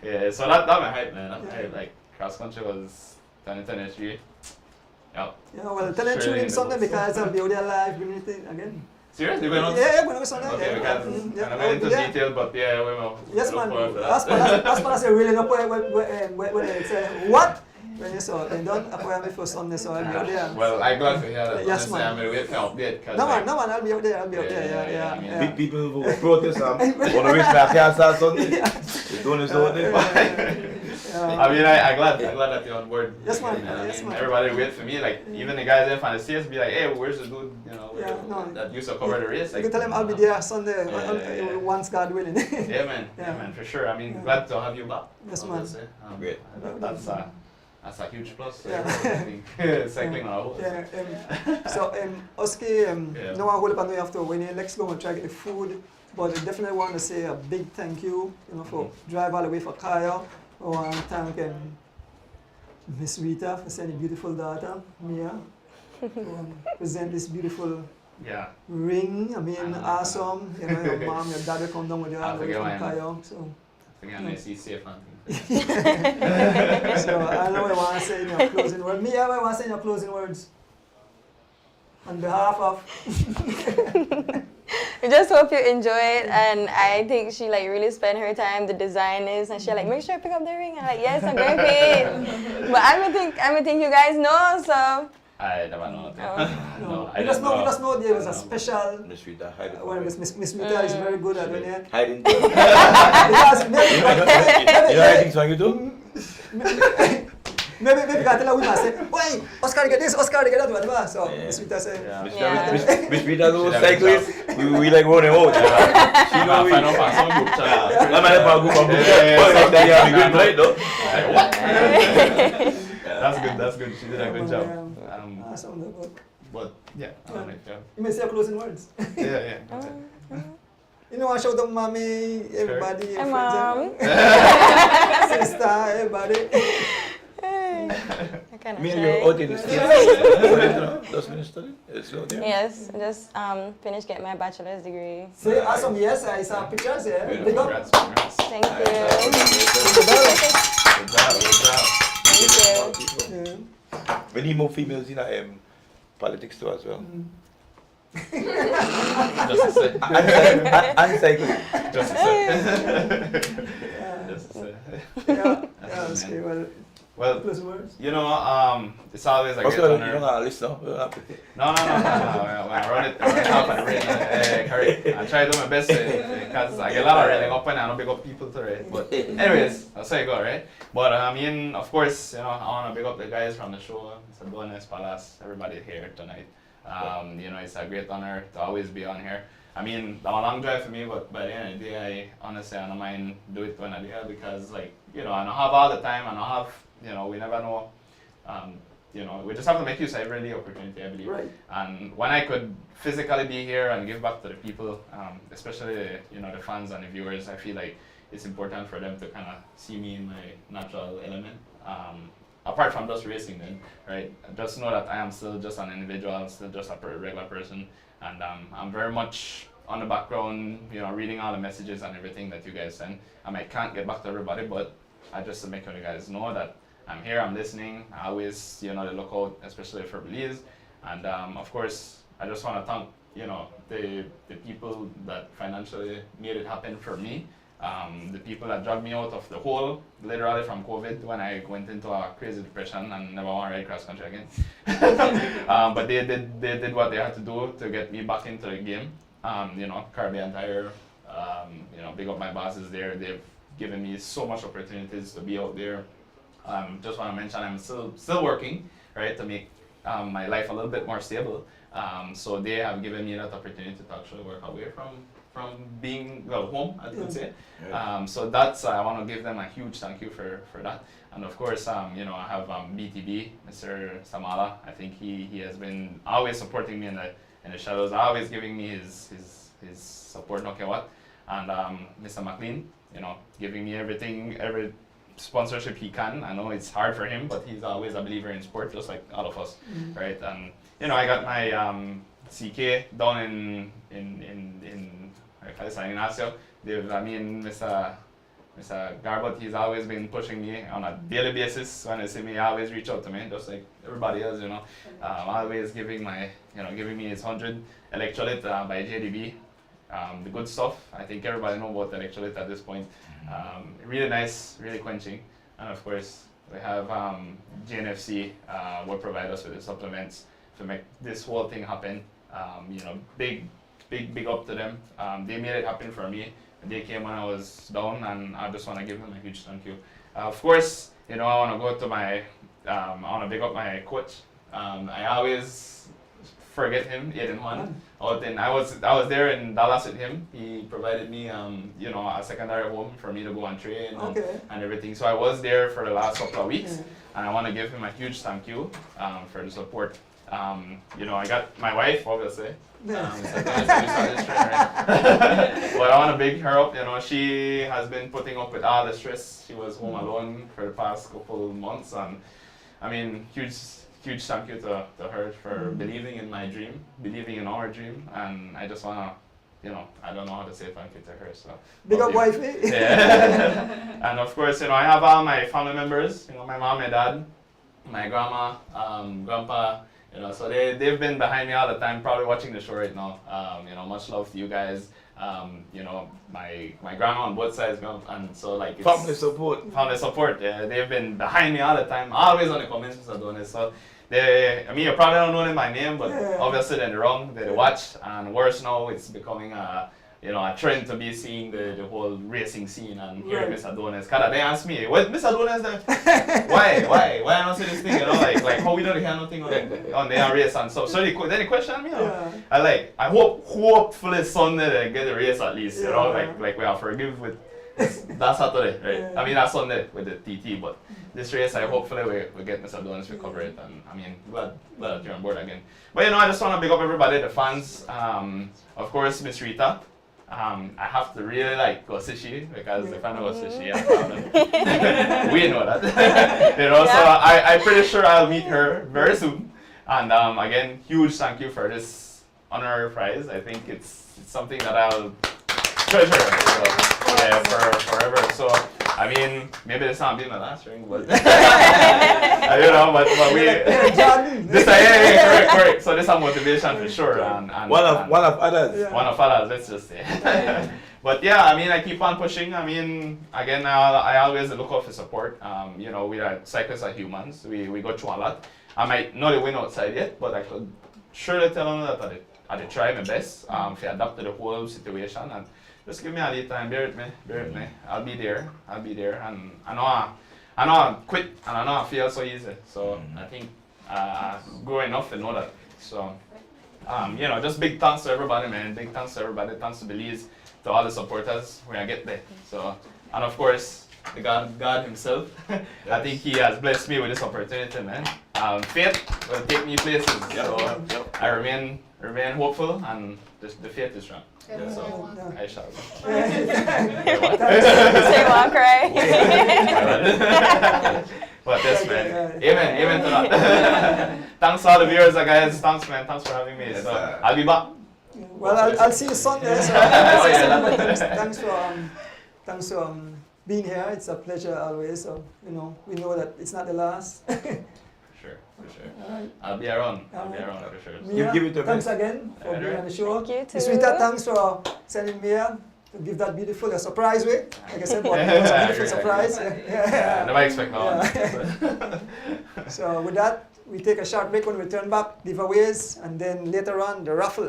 Yeah, so that my hype, man. That hype, like cross country was 2023. Yeah. Yeah, well, tell them tune in Sunday because I'll be out there live bringing it again. Seriously, we're not? Yeah, we're not Sunday. Okay, we can't go into detail, but yeah, we will. Yes, man. As far as really know what it's what. When you saw it, don't acquire me for Sunday, so I'll be out there. Well, I'm glad to hear that. Yes, man. I'm going to wait for an update. No, man, I'll be out there. Yeah. Big people who protest want to reach back here on Sunday. They're doing this all day. I mean, I'm glad that you're on board. Yes, man. Everybody wait for me. Like, even the guys there from the CS be like, hey, where's the dude, you know, that used to cover the race? You can tell him I'll be there Sunday, once God willing. Yeah, man, for sure. I mean, glad to have you back. Yes, man. Great. That's a huge plus. Cycling on a whole. So, Oski, no one hold up and you have to, when you let's go and try to get the food. But I definitely want to say a big thank you, for drive all the way for Kaya. I want to thank Miss Rita for sending beautiful daughter, Mia. Present this beautiful ring. I mean, awesome. Your mom, your dad will come down with you all the way from Kaya. So. Again, I see safe and So I know what I want to say in your closing words. Mia, what I want to say in your closing words? On behalf of... We just hope you enjoy it, and I think she really spent her time, the designers, and she make sure I pick up the ring. I'm like, yes, I'm going to pay it. But I think you guys know, so. I never know. No, we just know there was a special. Miss Rita, hide it. Well, Miss Rita is very good at doing it. Hiding. Because hiding song you do? maybe you can tell her women say, why, Oscar get this, Oscar get that, whatever. So Miss Rita say, Miss Rita knows cyclist. We like running out. She know we. I'm a good play though. That's good. She did a good job. Awesome, But yeah, I don't know if you may say closing words. Yeah. You know, I shout out mommy, everybody, Hi, friends, Mom. sister, everybody. Me and you're out in the States. Does minister? Yes, I just finished getting my bachelor's degree. Say awesome, yes, I saw pictures, yeah. Big up. Congrats. Thank you. Thank you. We need more females in politics too as well. Just to say. And cycling. Just to say. Just to say. Yeah, okay, Well, closing words. it's always a great Oscar, you honor. don't have a list now. We don't have to. No. When I run it up and rain, correct. I try to do my best because I get a lot of railing up and I don't big up people to rate. But anyways, that's how you go, right? But of course, I want to big up the guys from the show. It's a bonus, Palace, everybody here tonight. It's a great honor to always be on here. I mean, I'm a long drive for me, but by the end of the day, I honestly don't mind do it when I do it because, I don't have all the time, I don't have, we never know. We just have to make use of every opportunity, I believe. Right. And when I could physically be here and give back to the people, especially the fans and the viewers, I feel like it's important for them to kind of see me in my natural element. Apart from just racing, then, right? Just know that I am still just an individual, I'm still just a regular person, and I'm very much on the background, reading all the messages and everything that you guys send. I can't get back to everybody, but I just to make sure you guys know that I'm here, I'm listening. I always, they look out, especially for Belize. And of course, I just want to thank, the people that financially made it happen for me. The people that dragged me out of the hole, literally from COVID, when I went into a crazy depression and never want to ride cross country again. But they did what they had to do to get me back into the game. Caribbean Tire, big up my bosses there. They've given me so much opportunities to be out there. Just want to mention I'm still working, right, to make my life a little bit more stable. So they have given me that opportunity to actually work away from being home, I would say. So that's I want to give them a huge thank you for that. And of course, I have BTB, Mr. Samala. I think he has been always supporting me in the shadows, always giving me his support, no matter what. And Mr. McLean, giving me every sponsorship he can. I know it's hard for him, but he's always a believer in sport, just like all of us, right? And I got my CK down in San Ignacio. Mr. Garbot, he's always been pushing me on a daily basis. When they see me, always reach out to me, just like everybody else, always giving me his 100 electrolyte by JDB. The good stuff. I think everybody knows about electrolyte at this point. Really nice, really quenching. And of course, we have GNFC will provide us with the supplements to make this whole thing happen. Big up to them. They made it happen for me. They came when I was down, and I just want to give them a huge thank you. Of course, I want to go to I want to big up my coach. I always forget him, Aiden Juan. I was there in Dallas with him. He provided me, a secondary home for me to go and train and everything. So I was there for the last couple of weeks, and I want to give him a huge thank you for the support. You know, I got my wife, obviously. So that's but I want to big her up. You know, she has been putting up with all the stress. She was home alone for the past couple months, and I mean, huge thank you to her for believing in my dream, believing in our dream, and I just wanna, you know, I don't know how to say thank you to her. So big up, wifey. Yeah. And of course, you know, I have all my family members. You know, my mom, my dad, my grandma, grandpa. You know, so they've been behind me all the time, probably watching the show right now. You know, much love to you guys. You know, my grandma on both sides, and so like it's Family support. Family support. Yeah, they've been behind me all the time, always on the comments, Mr. Adonis. So I mean, you probably don't know them by name, but obviously they're wrong. They watch, and worse now, it's becoming a trend to be seeing the whole racing scene and hearing Mr. Adonis. Cause they ask me, what Mr. Adonis there? Why I not see this thing? You know, like how we don't hear nothing on the race and stuff. So they question me. You know? I hopefully Sunday they get the race at least. You know, like we are forgive with that Saturday, right? I mean that Sunday with the TT, but this race hopefully we get Mr. Adonis to cover it, and I mean glad that you're on board again. But you know, I just want to big up everybody, the fans. Of course, Miss Rita. I have to really like go sushi because if I don't go sushi, I'm problem. We know that. You know, so I'm pretty sure I'll meet her very soon. And again, huge thank you for this honorary prize. I think it's something that I'll treasure for forever. So I mean, maybe this not be my last ring, but you know, but we this correct. So this is motivation for sure, and one of others. One of others, let's just say. But yeah, I mean, I keep on pushing. I mean, again, I always look out for support. You know, we are cyclists are humans. We go through a lot. I might not win outside yet, but I could surely tell them that I did try my best to adapt to the whole situation, and just give me a little time. Bear with me. I'll be there, and I know I quit, and I know I feel so easy. So I think growing up to know that. So you know, just big thanks to everybody, man. Big thanks to everybody. Thanks to Belize, to all the supporters when I get there. So, and of course, the God himself. I think he has blessed me with this opportunity, man. Faith will take me places. So I remain hopeful, and the faith is strong. So I shall. Say walk right. But yes, man. Amen to that. Thanks to all the viewers, guys. Thanks, man. Thanks for having me. Yes, so I'll be back. Well, I'll see you Sunday. So thanks for being here. It's a pleasure always. So you know, we know that it's not the last. For sure. I'll be around. For sure. Mia, give it to thanks me. again for being on the show. Thank you too. Miss Rita, thanks for sending Mia to give that beautiful surprise way. Like I said, but it was a beautiful surprise. Never expect no one. So with that, we take a short break. When we return back, giveaways, and then later on the raffle.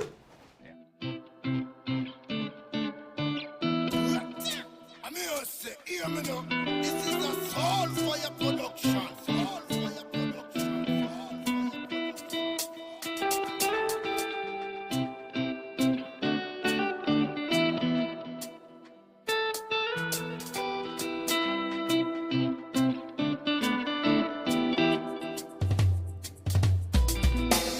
Hear me now. This is a Soul Fire production. Soul Fire production.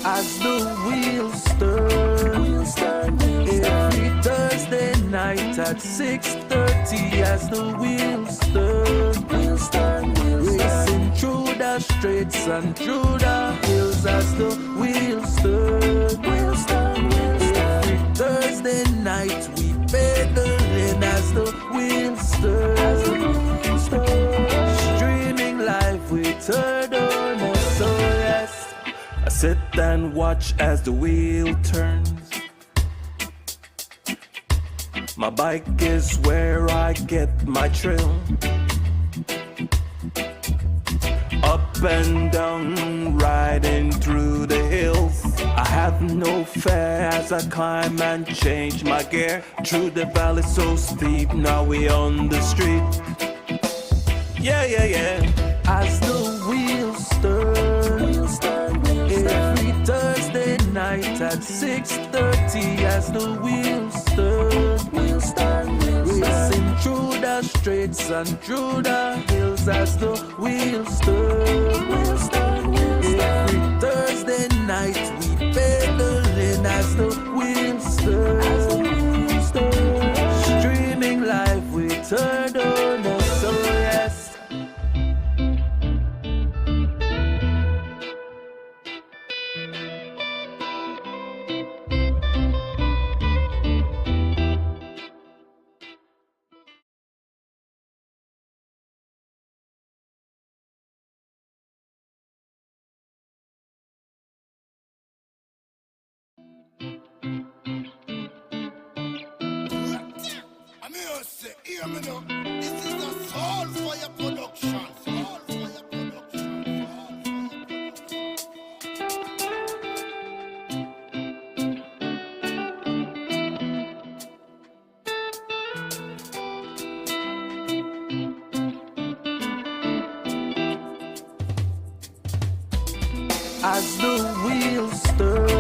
As the wheels turn, every Thursday night at 6:30. As the wheels turn, racing through the streets and through the hills. As the wheels turn, every Thursday night we pedaling. As the wheels turn, streaming live with Adonis. So yes, I sit and watch as the wheel turns. My bike is where I get my thrill. Up and down, riding through the hills. I have no fear as I climb and change my gear. Through the valley so steep, now we on the street. Yeah. As the wheels turn, every Thursday night at 6:30. As the wheels turn, racing through the streets and through the hills. As the wheels turn, every Thursday night hear me now. This is a Soul Fire production. Soul Fire production. As the wheels turn,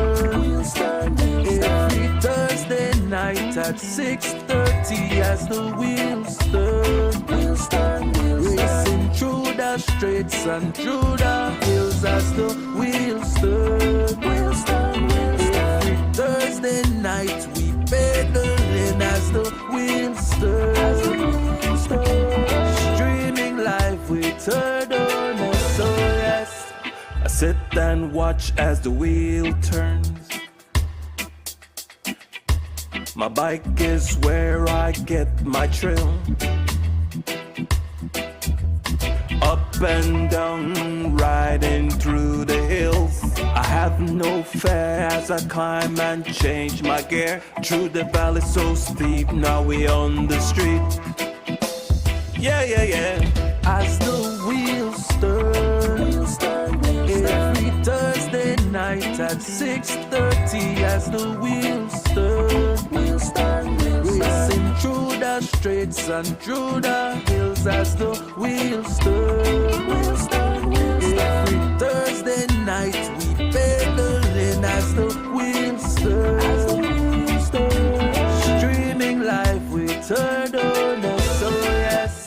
every Thursday night at 6:30. As the wheels turn, racing through the streets and through the hills. As the wheels turn, every Thursday night we pedaling. As the wheels turn, streaming live with Turtle. So yes, I sit and watch as the wheel turns. My bike is where I get my thrill. Up and down, riding through the hills. I have no fear as I climb and change my gear. Through the valley so steep, now we on the street. Yeah, yeah, yeah. As the wheels turn, every Thursday night at 6:30. As the wheels turn, racing through the streets and through the hills. As the wheels turn, every Thursday night we pedaling. As the wheels turn, streaming live with Turtle. So yes.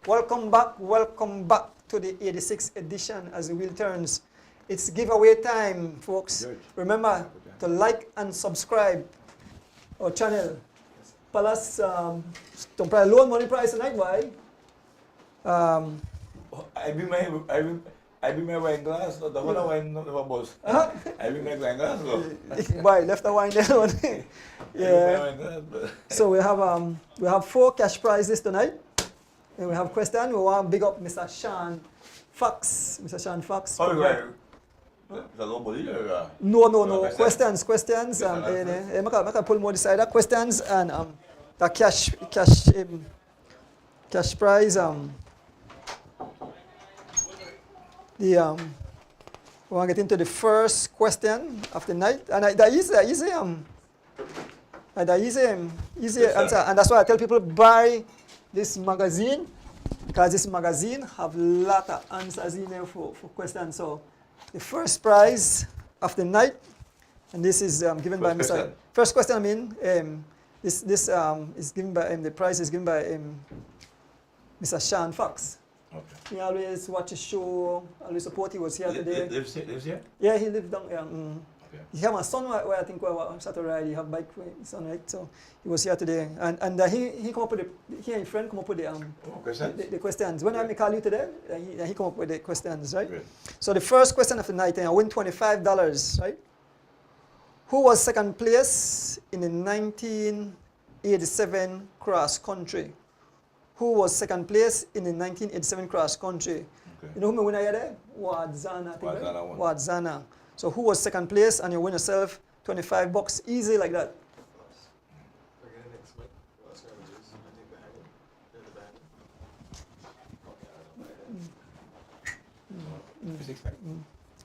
Welcome back to the 86th edition as the wheel turns. It's giveaway time, folks. Remember to like and subscribe our channel. Palace, don't play loan money price tonight, boy. I bring my wine glass, the whole wine not the boss. I bring my wine glass. Boy, left the wine there. One. Yeah. So we have 4 cash prizes tonight. And we have question. We want to big up Mr. Sean Fox. Mr. Sean Fox. Oh, right. The low body, No. Questions. I can pull more beside that. Questions and the cash prize. We want to get into the first question of the night, and that is easy answer, and that's why I tell people buy this magazine, because this magazine have a lot of answers in there for questions. So the first prize of the night, and this is given by Mr. First question, I mean, this is given by the prize is given by Mr. Sean Fox. Okay. He always watch the show, always support. He was here today. Lives here? Yeah, he lives down here. Okay. He have a son where I think where Saturday ride. He have bike for his son, right? So he was here today, and he come up with he and his friend come up with the questions. When I call you today, he come up with the questions, right? Great. So the first question of the night, and I win $25, right? Who was second place in the 1987 cross country? Who was second place in the 1987 cross country? Okay. You know who my winner here there? Wadzana, I think, right? Wadzana. So who was second place, and you win yourself $25, easy like that.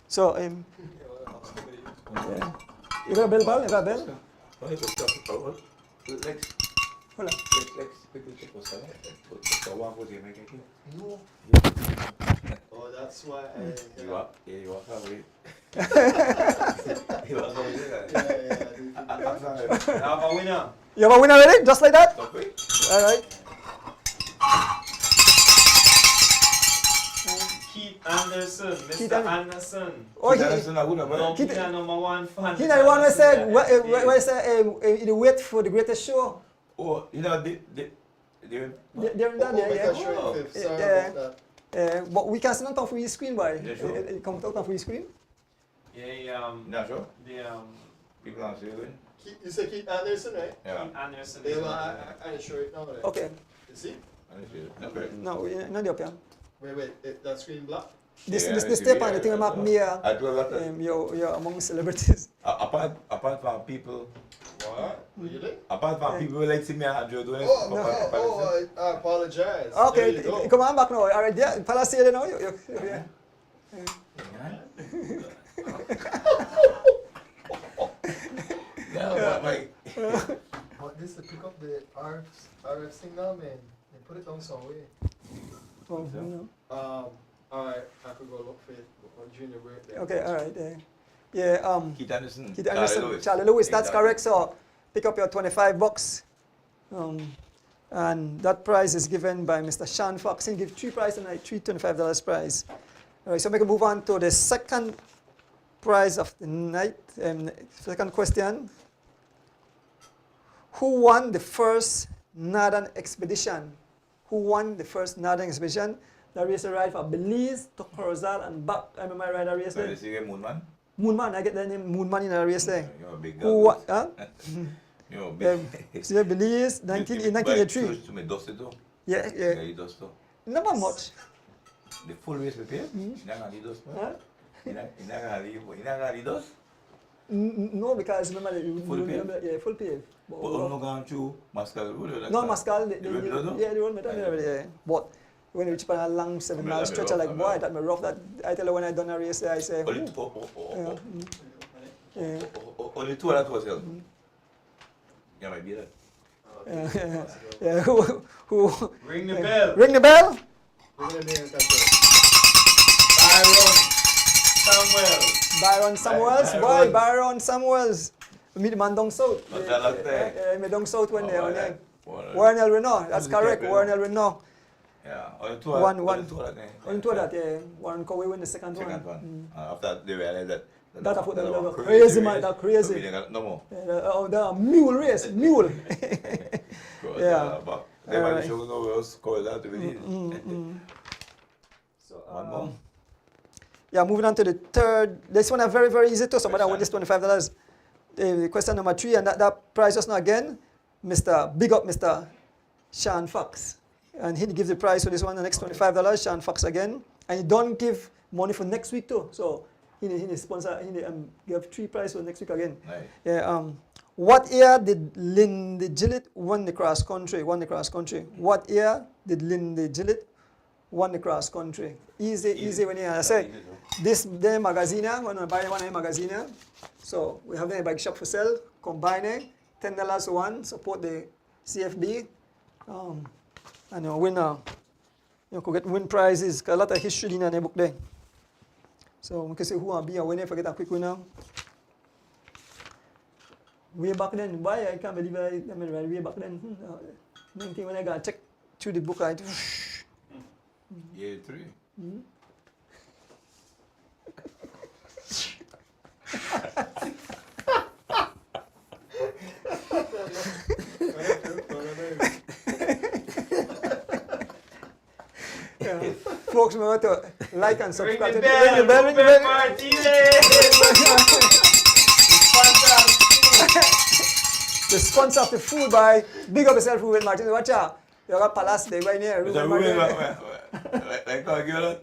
So yeah. You got a bell, pal? You got a bell? Hold on. Oh, that's why You walk away. I have a winner. You have a winner already? Just like that? Okay. All right. Keith Anderson, Mr. Keith Anderson. Oh, That's not good, No, man. Keith #1 fan. He the one who said, where say, the wait for the greatest show. Oh, you know, They're in Oh, that there, make yeah. a sure fifth. Sorry Yeah. about that. But we can see it on free screen, boy. Yeah, sure. It comes out on free screen. Yeah, Not sure. the People aren't saying it. You say Keith Anderson, right? Yeah. Anderson. Yeah, well, I show it now. Right? Okay. You see? Okay. No, not the up here. Wait, that screen black? This Yeah, tape and the thing about me, I do a lot of, you're among celebrities. apart from people, What? Really? apart from people who like see me and Andrew doing it. I apologize. Okay, There you go. come on back now. All right, yeah, Palace here now. Yeah. Yeah, like, But this to pick up the RF signal, man. They put it down somewhere. Oh, no. Alright, I could go look for it on junior break there. Okay, all right. Yeah. Keith Anderson. Keith Anderson, Charlie Lewis, that's correct. So pick up your $25. And that prize is given by Mr. Sean Fox. He give 3 prizes tonight, $25 prize. All right, so we can move on to the second prize of the night. Second question. Who won the first Northern Expedition? Who won the first Northern Expedition? The race arrived from Belize to Corozal and back. I remember I ride a race there. Moonman? Moonman, I get the name Moonman in a race there. You're a big Who won? Huh? You're a big. So Belize, 1983. To me, dust it though. Yeah. Yeah, you dust though. Not much. The full race prepared? You're not going to dust, man. Huh? You're not going to dust? No, because remember, Full pave? yeah, full pave. But I'm not going through Mascal Road. No, Mascal, They went below, though? yeah, they went better, yeah. But when you reach a long 7-mile stretch, I'm like, boy, that me rough. That I tell you when I done a race there, I say, Only yeah. only 2 of that was held. Yeah, might be that. Yeah, who? Ring the bell. Ring the bell. Byron Samuels. Boy, Byron Samuels. We meet the man down south. Me down south when they on there. Warren El Renault, that's correct. Warren El Renault. Yeah, only 2 of that, yeah. Warren Cowie win the second one. After that, they realized that. That was crazy, man. That crazy. No more. The mule race, mule. Yeah. But they might show no where else call that to be. So, One more. yeah, moving on to the third. This one is very, very easy to somebody win this $25. Question number 3, and that prize just now again, big up Mr. Sean Fox. And he gives the prize for this one, the next $25, Sean Fox again. And he don't give money for next week too. So he sponsor, he give 3 prizes for next week again. Nice. Yeah, what year did Lindy Gillett win the cross country? What year did Lindy Gillett won the cross country? Easy when you say this the magazine, when I buy one magazine. So we have a bike shop for sale, combine $10 one, support the CFB, and you win you could get win prizes, a lot of history in the book there. So we can say who will be a winner if I get a quick winner. Way back then, why I can't believe way back then. When I got check through the book, Yeah, 3. Yeah. Folks, remember to like and subscribe. Ring the bell. Ring the bell. Martinez. The sponsor of the food by Big Up Yourself, Ruben Martinez. Watch out. You got Palace there right near. Ruben Martinez. Like how you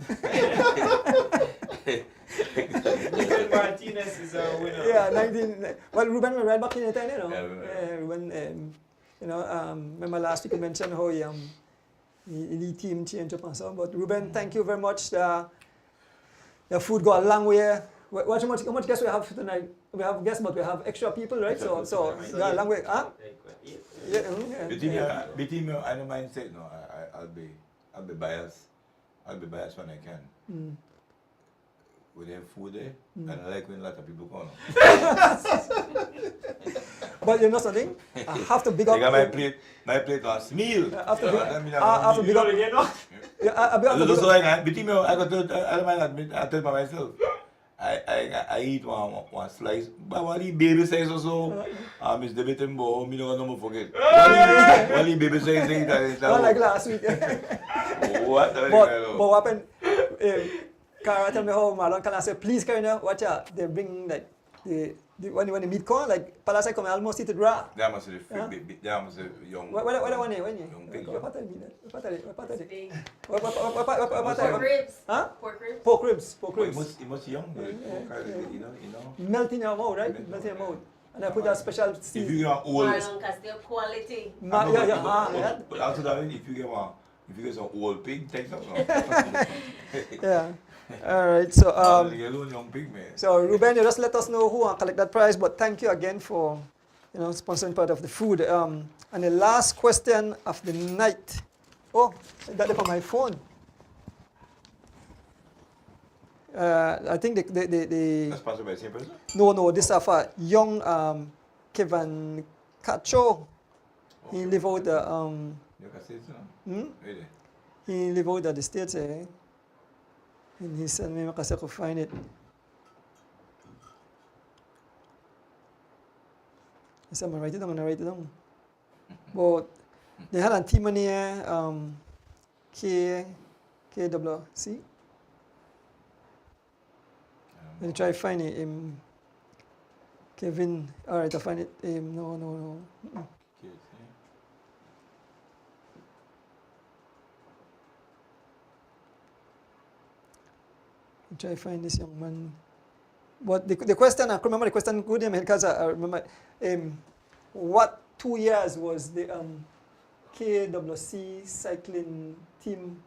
Ruben Martinez is our winner. Yeah, 19. Well, Ruben was right back in the time, you know. Yeah, Ruben, remember last week you mentioned how the team changed up and so on. But Ruben, thank you very much. The food go a long way. Watch how much guests we have tonight. We have guests, but we have extra people, right? So go a long way. Huh? Yeah. Between me, I don't mind saying no. I'll be biased. I'll be biased when I can. With their food there, and I like when a lot of people come. But you know something? I have to big up. They got my plate was meal. I have to big up. Between me, I don't mind admit. I tell myself. I eat one slice, but what the baby says also, it's debating about me don't know forget. What the baby says is Not like last week. What? But what happened? Cara tell me how Marlon can I say, please Karina, watch out. They bring like when the meat come, like Palace I come almost eat it raw. That must be Huh? that must be young. What one here? Young pig. What part of meat? What part of it? Big. What Pork ribs. Huh? Pork ribs. Pork ribs. Pork But ribs. it must young, Yeah, you know. Melt in your mouth, right? Melt in your mouth. And I put that special If season. you get old, Marlon Castillo quality. Yeah. but after that, if you get some old pig, take some. Yeah. All right. So You alone young pig, man. so Ruben, you just let us know who collect that prize. But thank you again for sponsoring part of the food. And the last question of the night. Oh, that is on my phone. I think That's sponsored by the same person? No, this is a young Kevin Cacho. He live out the You can say it, Really? he live out at the States, eh? And he sent me because I could find it. I said, I'm gonna write it down. But they had a team in here, KWC. Let me try to find it. Kevin, all right, I find it. No. Mm-mm. Kids, I'm trying to find this young man. But the question, I remember the question good because I remember what 2 years was the KWC cycling team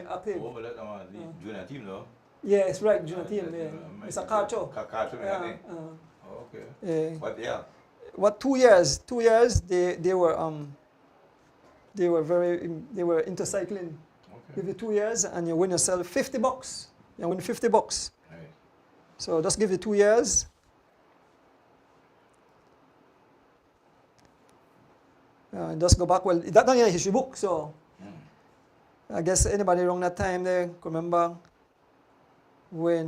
active? Oh, but that's the junior team, though. Yeah, it's right, junior team. Yeah. It's a Cacho. Cacho, Yeah. Oh, okay. Yeah. What, yeah? What 2 years? 2 years they were into cycling. Okay. Give you 2 years and you win yourself $50. You win $50. Right. So just give you 2 years. Just go back. Well, that's not in a history book, so I guess anybody around that time there could remember when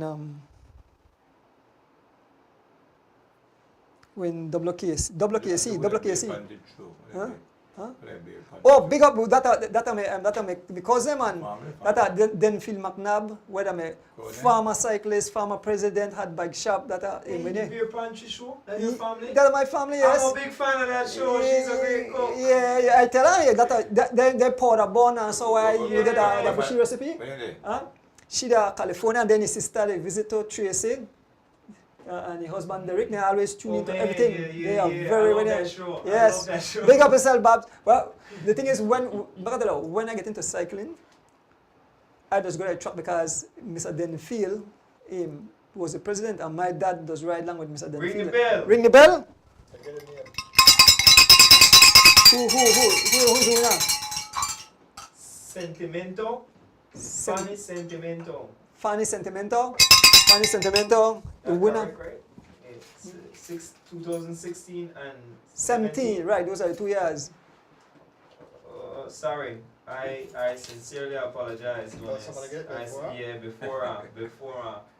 WKC. Huh? Huh? Oh, big up that because man, that then Phil McNabb, whether me farmer cyclist, farmer president had bike shop that The beer pantry show? That your family? That's my family, yes. I'm a big fan of that show. She's a great cook. Yeah, I tell her that they poured a bun and so I you did the bushy recipe. When you there? Huh? She there California and then his sister they visit to Tracy. And the husband Derek, they always tune into everything. They are very, I love very that show. I yes. love that show. Big up yourself, Babs. Well, the thing is, when I get into cycling, I just go to track because Mr. Denfield was the president, and my dad does ride along with Mr. Denfield. Ring the bell. Ring the bell. I get a name. Who's doing that? Sentimento. Funny Sentimento. Fanny Sentimento, the winner. Correct, right? It's 2016 and 17, right? Those are the 2 years. Sorry, I sincerely apologize. Oh, someone get it before? Yeah, before,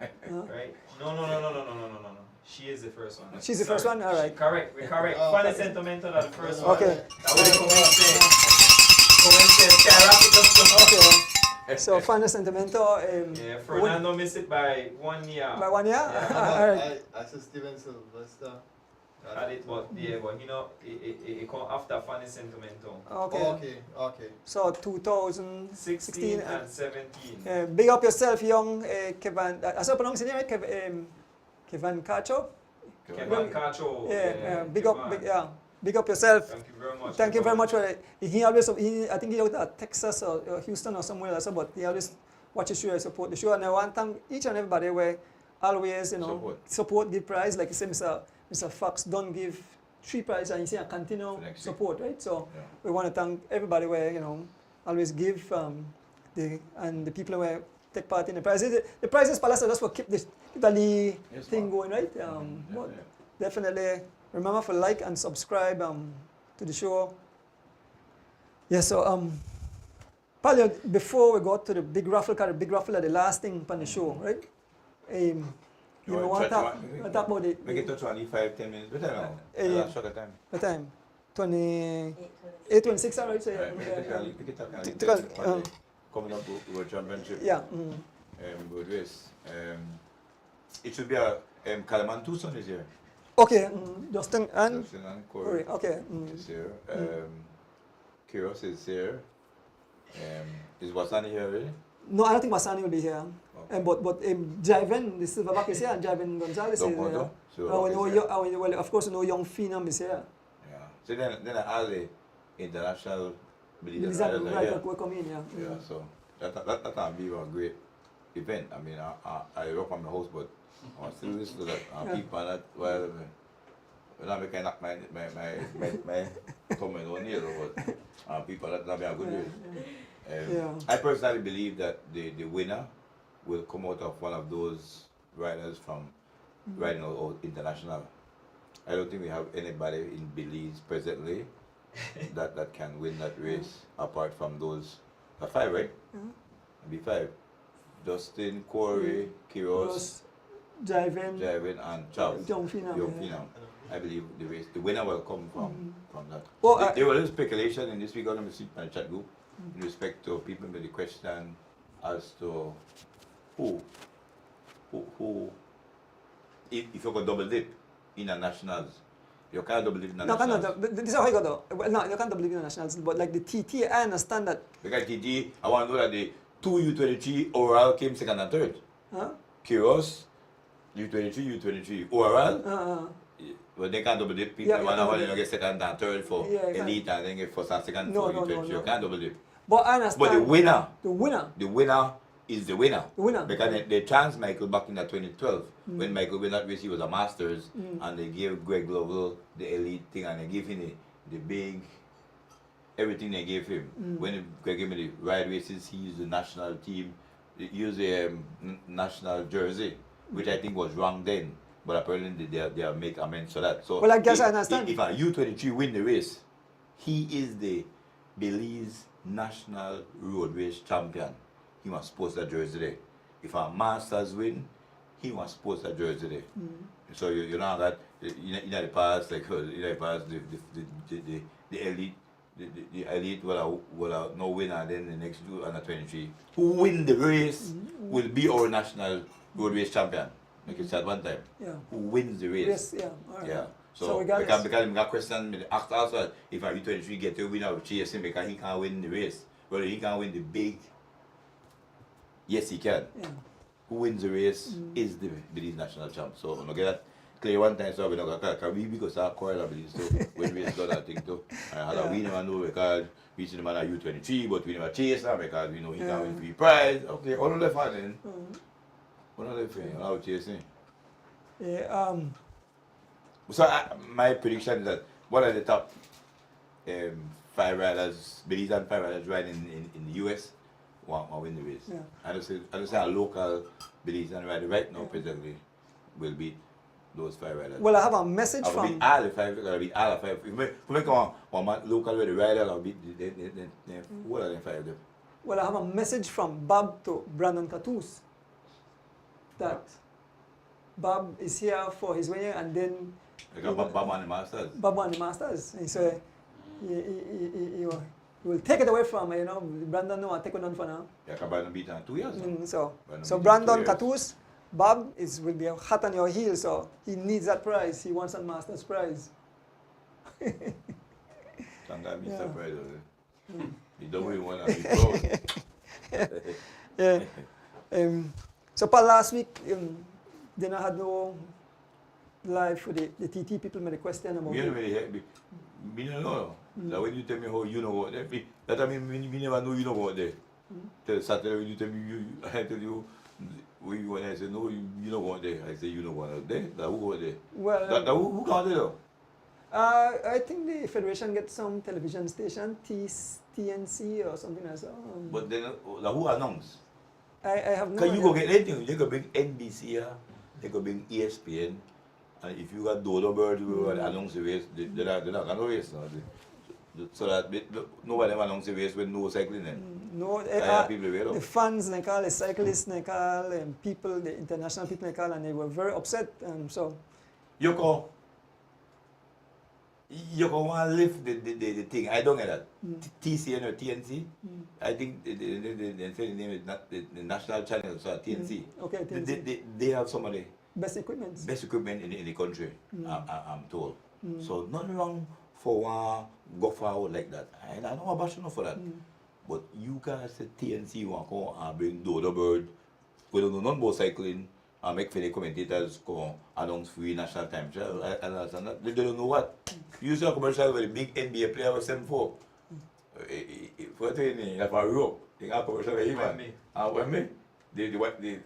right? No. She is the first one. She's the first one? All right. Correct, we're correct. Oh, Funny okay. Sentimento are the first Okay. one. That was coincidence. Okay. So Fanny Sentimento. Yeah, Fernando missed it by 1 year. By 1 year? Yeah. All right. I said Steven Sylvester. Had it, but it come after Funny Sentimento. Okay. Okay. So 2016 16 and 17. big up yourself, young Kevin. I saw pronounce his name right? Kevin Cacho. Kevin Cacho. Big up, big up yourself. Thank you very much. Thank you very much for it. I think he out at Texas or Houston or somewhere else, but he always watches the show, support the show, and I want to thank each and everybody where always support, give prize like you say, Mr. Fox don't give 3 prizes and you say continue support, right? So we want to thank everybody where always give the people who take part in the prizes. The prizes Palace just for keep the thing going, right? But definitely remember to like and subscribe to the show. Yeah, so Palio, before we go to the big raffle, because the big raffle is the last thing on the show, right? You know what talk about it? Make it to 25, 10 minutes. What time now? Yeah. Short of time. What time? 8:26, all right? So, Coming up World Championship. Yeah. Good race. It should be a Kalaman Tucson is here. Okay, Justin and Justin and Corey. Corey Okay. is here. Kiros is here. Is Wasani here already? No, I don't think Masani will be here. Okay. But Javen, the Silverback is here, and Javen Gonzalez is here. Well, of course, Young Phenom is here. Yeah. So then all the international These believers are are right here. that will come in, yeah. Yeah, so that can be a great event. I mean, I work on the host, but I still listen to that. People are not, well, when I kind of my comment on here, but people that be a good way. I personally believe that the winner will come out of one of those riders from riding out international. I don't think we have anybody in Belize presently that can win that race apart from those 5, right? Be 5. Justin, Corey, Kiros, Javen, and Charles. Young Phenom. I believe the winner will come from that. Well, there was a little speculation in this week on the chat group in respect to people with the question as to who if you go double dip in the nationals. You can't double dip in the nationals. No, this is how I got though. Well, no, you can't double dip in the nationals, but like the TT, I understand that. Because TT, I want to know that the 2 U23 overall came second and third. Huh? Kiros, U23, overall. But they can't double dip. People want to get second and third for elite and then get first and second for U23. You can't double dip. But I understand. But the winner is the winner. The winner. Because they chance Michael back in 2012 when Michael won that race. He was a Masters and they gave Greg Lovell the elite thing and they gave him the big everything they gave him. When Greg gave him the ride races, he used the national team. He used the national jersey, which I think was wrong then. But apparently they make amends for that. So well, I guess I understand. If a U23 win the race, he is the Belize national road race champion. He must post that jersey there. If a Masters win, he must post that jersey there. So you know that in the past, like the elite will no winner, and then the next two under 23 who win the race will be our national road race champion. Like you said one time. Yeah. Who wins the race? Yes, yeah. All right. Yeah. So because I question asked also if a U23 get to win out chasing because he can't win the race. Whether he can win the big, yes he can. Yeah. Who wins the race is the Belize national champ. So I'm gonna get that clear one time so we don't get we because our coil of Belize so when we got that thing too. We never know because we see the man at U23 but we never chase him because we know he can win free prize. Okay, all of the fun then. What are they saying? How chasing? Yeah, So my prediction is that one of the top 5 riders, Belizean 5 riders riding in the US will win the race. Yeah. I don't say a local Belizean rider right now presently will beat those 5 riders. well, I have a message I will from. beat all the 5. I will beat all the 5. If we make one man local with the rider, I'll beat what are the 5 of them? Well, I have a message from Bob to Brandon Catus that Bob is here for his wedding and then. Bob and the Masters. Bob and the Masters. And so he will take it away from Brandon no take it on for now. Yeah, Brandon beat him 2 years. So Brandon Catus, Bob will be hot on your heels, so he needs that prize. He wants that Masters prize. Sometimes he's surprised. He don't really want to be proud. Yeah. So Paul, last week, then I had no live for the TT people made a question about Me don't really help me. Me don't know. Like when you tell me how you know what there, that I mean we never know you know what there. Till Saturday when you tell me I tell you where you want, I say no you know what there. I say you know what there. That who go there? Well, who got there though? I think the Federation gets some television station, TNC or something like that. But then who announced? I have no Can idea. you go get anything? You can bring NBC here, you can bring ESPN, and if you got Dodo Bird who will announce the race, they're not going to race now. So that nobody announce the race with no cycling in. No, people the fans, they call, the cyclists, they call, people, the international people, they call, and they were very upset. So you can want to lift the thing. I don't get that. TCN or TNC. I think they say the name is not the national channel, so TNC. Okay, TNC. They have somebody Best equipment. Best equipment in the country, I'm told. So nothing wrong for go forward like that. And I know a passion for that. But you guys say TNC want to come and bring Dodo Bird. We don't know nothing about cycling and make for the commentators come announce free national time. And they don't know what. You see a commercial with a big NBA player was 7-4. For training, like for Europe, they have a commercial with him. Wembley? The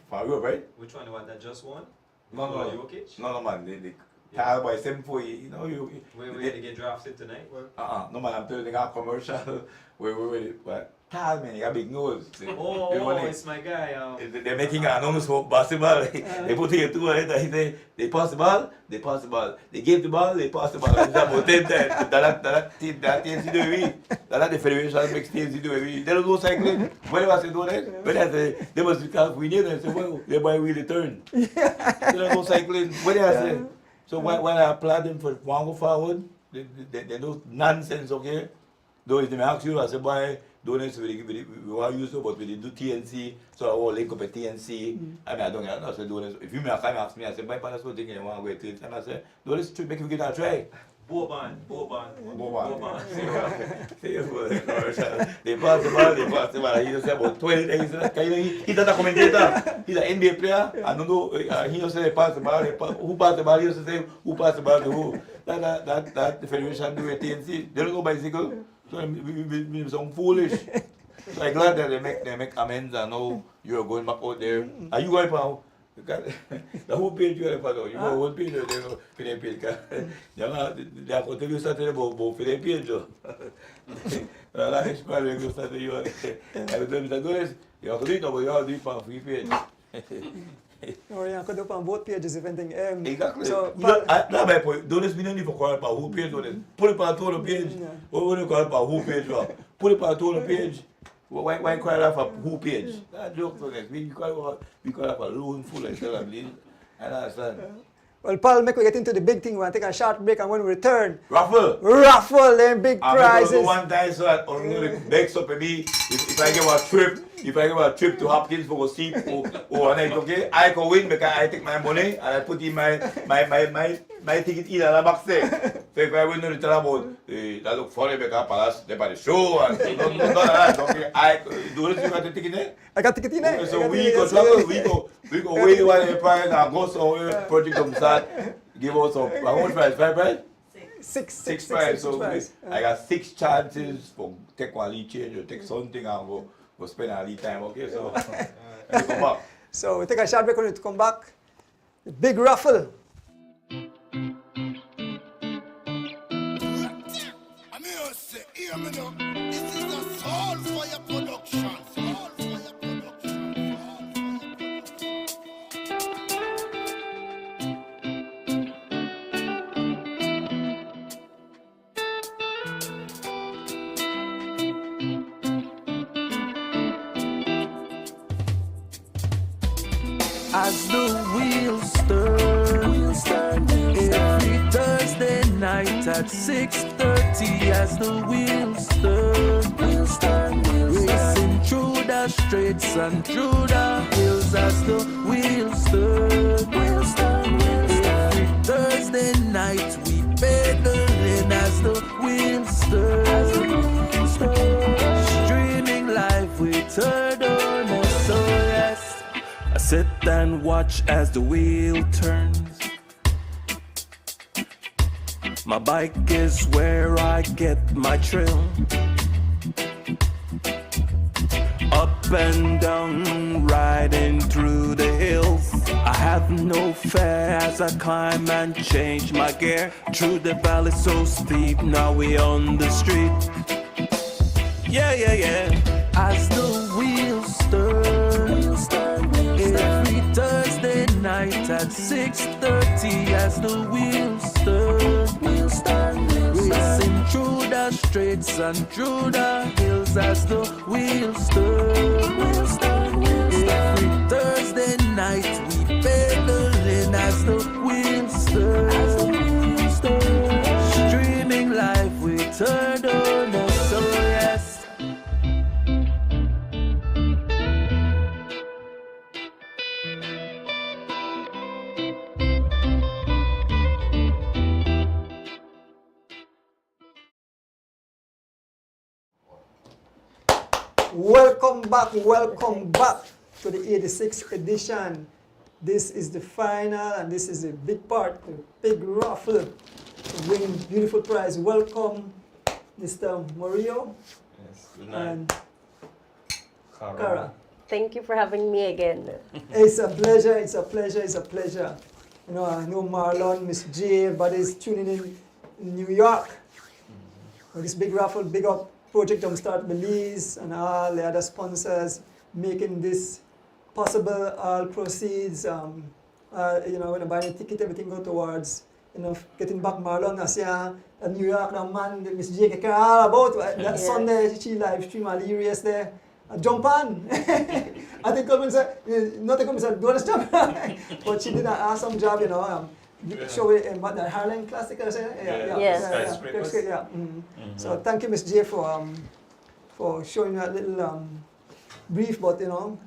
for Europe, right? Which one? The one that just won? No, Jokic? no, man. The tire by 7-4, you know, Where they get drafted tonight? No, man, I'm telling you, they got commercial where tire, man, he got big nose. It's my guy. They're making an announcement for basketball. They put here two ahead, he say, they pass the ball, they pass the ball. They give the ball, they pass the ball. It's about 10 times. That TNC that's the federation makes TNC do every. They don't go cycling. When I say do that, when I say, they must be California, they say, well, they might really turn. They don't go cycling. What do I say? So when I applaud them for one go forward, they do nonsense, okay? Though if they ask you, I say, boy, don't we want to use it, but we do TNC, so I will link up at TNC. I mean, I don't know, I say, don't. If you may ask me, I say, boy, that's what thing I want to go to TNC. And I say, don't listen to make you get a try. Boban. They pass the ball. He just said about 20 days. He's not a commentator. He's an NBA player. I don't know. He just said they pass the ball. Who passed the ball? He just say who passed the ball to who. That the federation do at TNC. They don't go bicycle. So we sound foolish. So I'm glad that they make amends and now you're going back out there. Are you going now? The whole page you have you go whole page they go for page. They are going to tell you something about for the page. Like probably go start you. I will tell you that you have to do it, but you have to do it for free page. Or you could do it on both pages if anything. Exactly. So, That's my point. Don't just need for call it for whole page. Put it on total page. What do you call it for whole page? Put it on total page. Why call it for who page? That joke for next. We call it for loan full and tell them, I understand. Well, Paul, make we get into the big thing. We want to take a short break, and when we return, Raffle, them big prizes. I'm one time so that I'm going to beg up me. If I give a trip to Hopkins for go see or night, okay, I can win because I take my money and I put in my ticket in the box there. So if I win, you tell about that look funny because Palace they by the show and don't that. Okay, I do this. You got the ticket there? I got ticket in there. So we go travel. We go wait one price and go somewhere. Project comes start. Give us some. How much price? 5 price? Six price. So I got 6 chances for take one lead change or take something and go spend a lead time. Okay, so and come back. So we take a short break. When we come back, the big raffle. Hear me now. This is a Soul Fire production. Soul Fire production. As the wheels turn, every Thursday night at 6:30. As the wheels turn, racing through the streets and through the hills. As the wheels turn, every Thursday night we pedaling. As the wheels turn, streaming live we turn on. So yes. I sit and watch as the wheel turns. My bike is where I get my thrill. Up and down, riding through the hills. I have no fear as I climb and change my gear. Through the valley so steep, now we on the street. Yeah. As the wheels turn, every Thursday night at 6:30. As the wheels turn, racing through the streets and through the hills. As the wheels turn, every Thursday night we pedaling. As the wheels turn, streaming live we turn on. So yes. back to the 86th edition. This is the final, and this is a big part, the big raffle to win beautiful prize. Welcome, Mr. Murillo Yes, good night. and Cara. Cara. Thank you for having me again. It's a pleasure, it's a pleasure, it's a pleasure. You know, I know Marlon, Miss J, everybody's tuning in New York. With this big raffle, big up Project Jumpstart Belize and all the other sponsors making this possible. All proceeds, you know, when I buy a ticket, everything go towards, you know, getting back Marlon. I see New York, the man, Miss J, care all about that Sunday, she live stream hilarious there. Jump on! I think Coleman said, not the Coleman said, do this job. But she did an awesome job, you know. Show it in the Harlem Classic, I say? Yeah. So thank you, Miss J, for showing that little brief, but you know,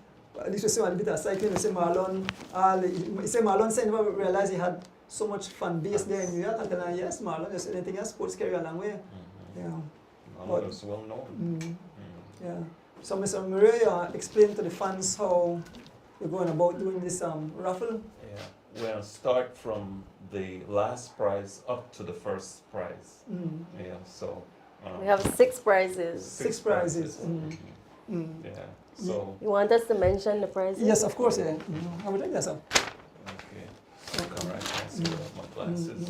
at least we see a little bit of cycling. We see Marlon, Marlon said he never realized he had so much fan base there in New York. Until now, yes, Marlon, just anything else, sports carry a long way. Yeah. Marlon is well known. Yeah. So, Mr. Murillo, explain to the fans how you're going about doing this raffle. Yeah. We'll start from the last prize up to the first prize. Yeah. So. We have 6 prizes. Six prizes. Yeah. So. You want us to mention the prizes? Yes, of course. Yeah. I would like that, sir. Okay. All right. I see my glasses.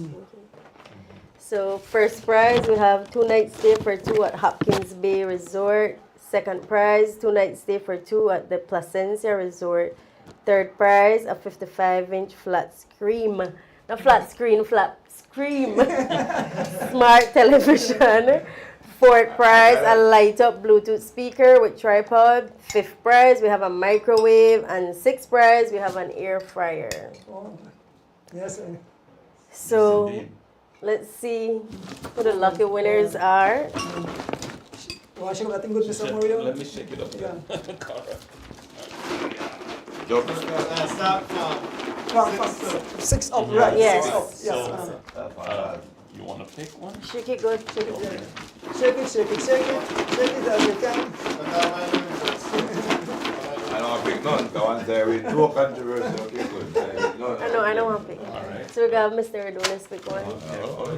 So first prize, we have 2 nights stay for 2 at Hopkins Bay Resort. Second prize, 2 nights stay for 2 at the Placencia Resort. Third prize, a 55-inch flat screen. Not flat screen, flat screen. Smart television. Fourth prize, a light-up Bluetooth speaker with tripod. Fifth prize, we have a microwave. And sixth prize, we have an air fryer. Oh, yes. So, Yes, let's see who the lucky winners are. Washing that thing good, Mr. Murillo? Let me shake it up. Yeah. Start From 6 up, right? Yes. 6 up. Yes. You want to pick one? Shake it good, shake it good. Shake it, shake it, shake it. Shake it as you can. I don't pick none. The ones there with no controversy. Okay, good. I know one pick. Alright. So we got Mr. Adonis pick one.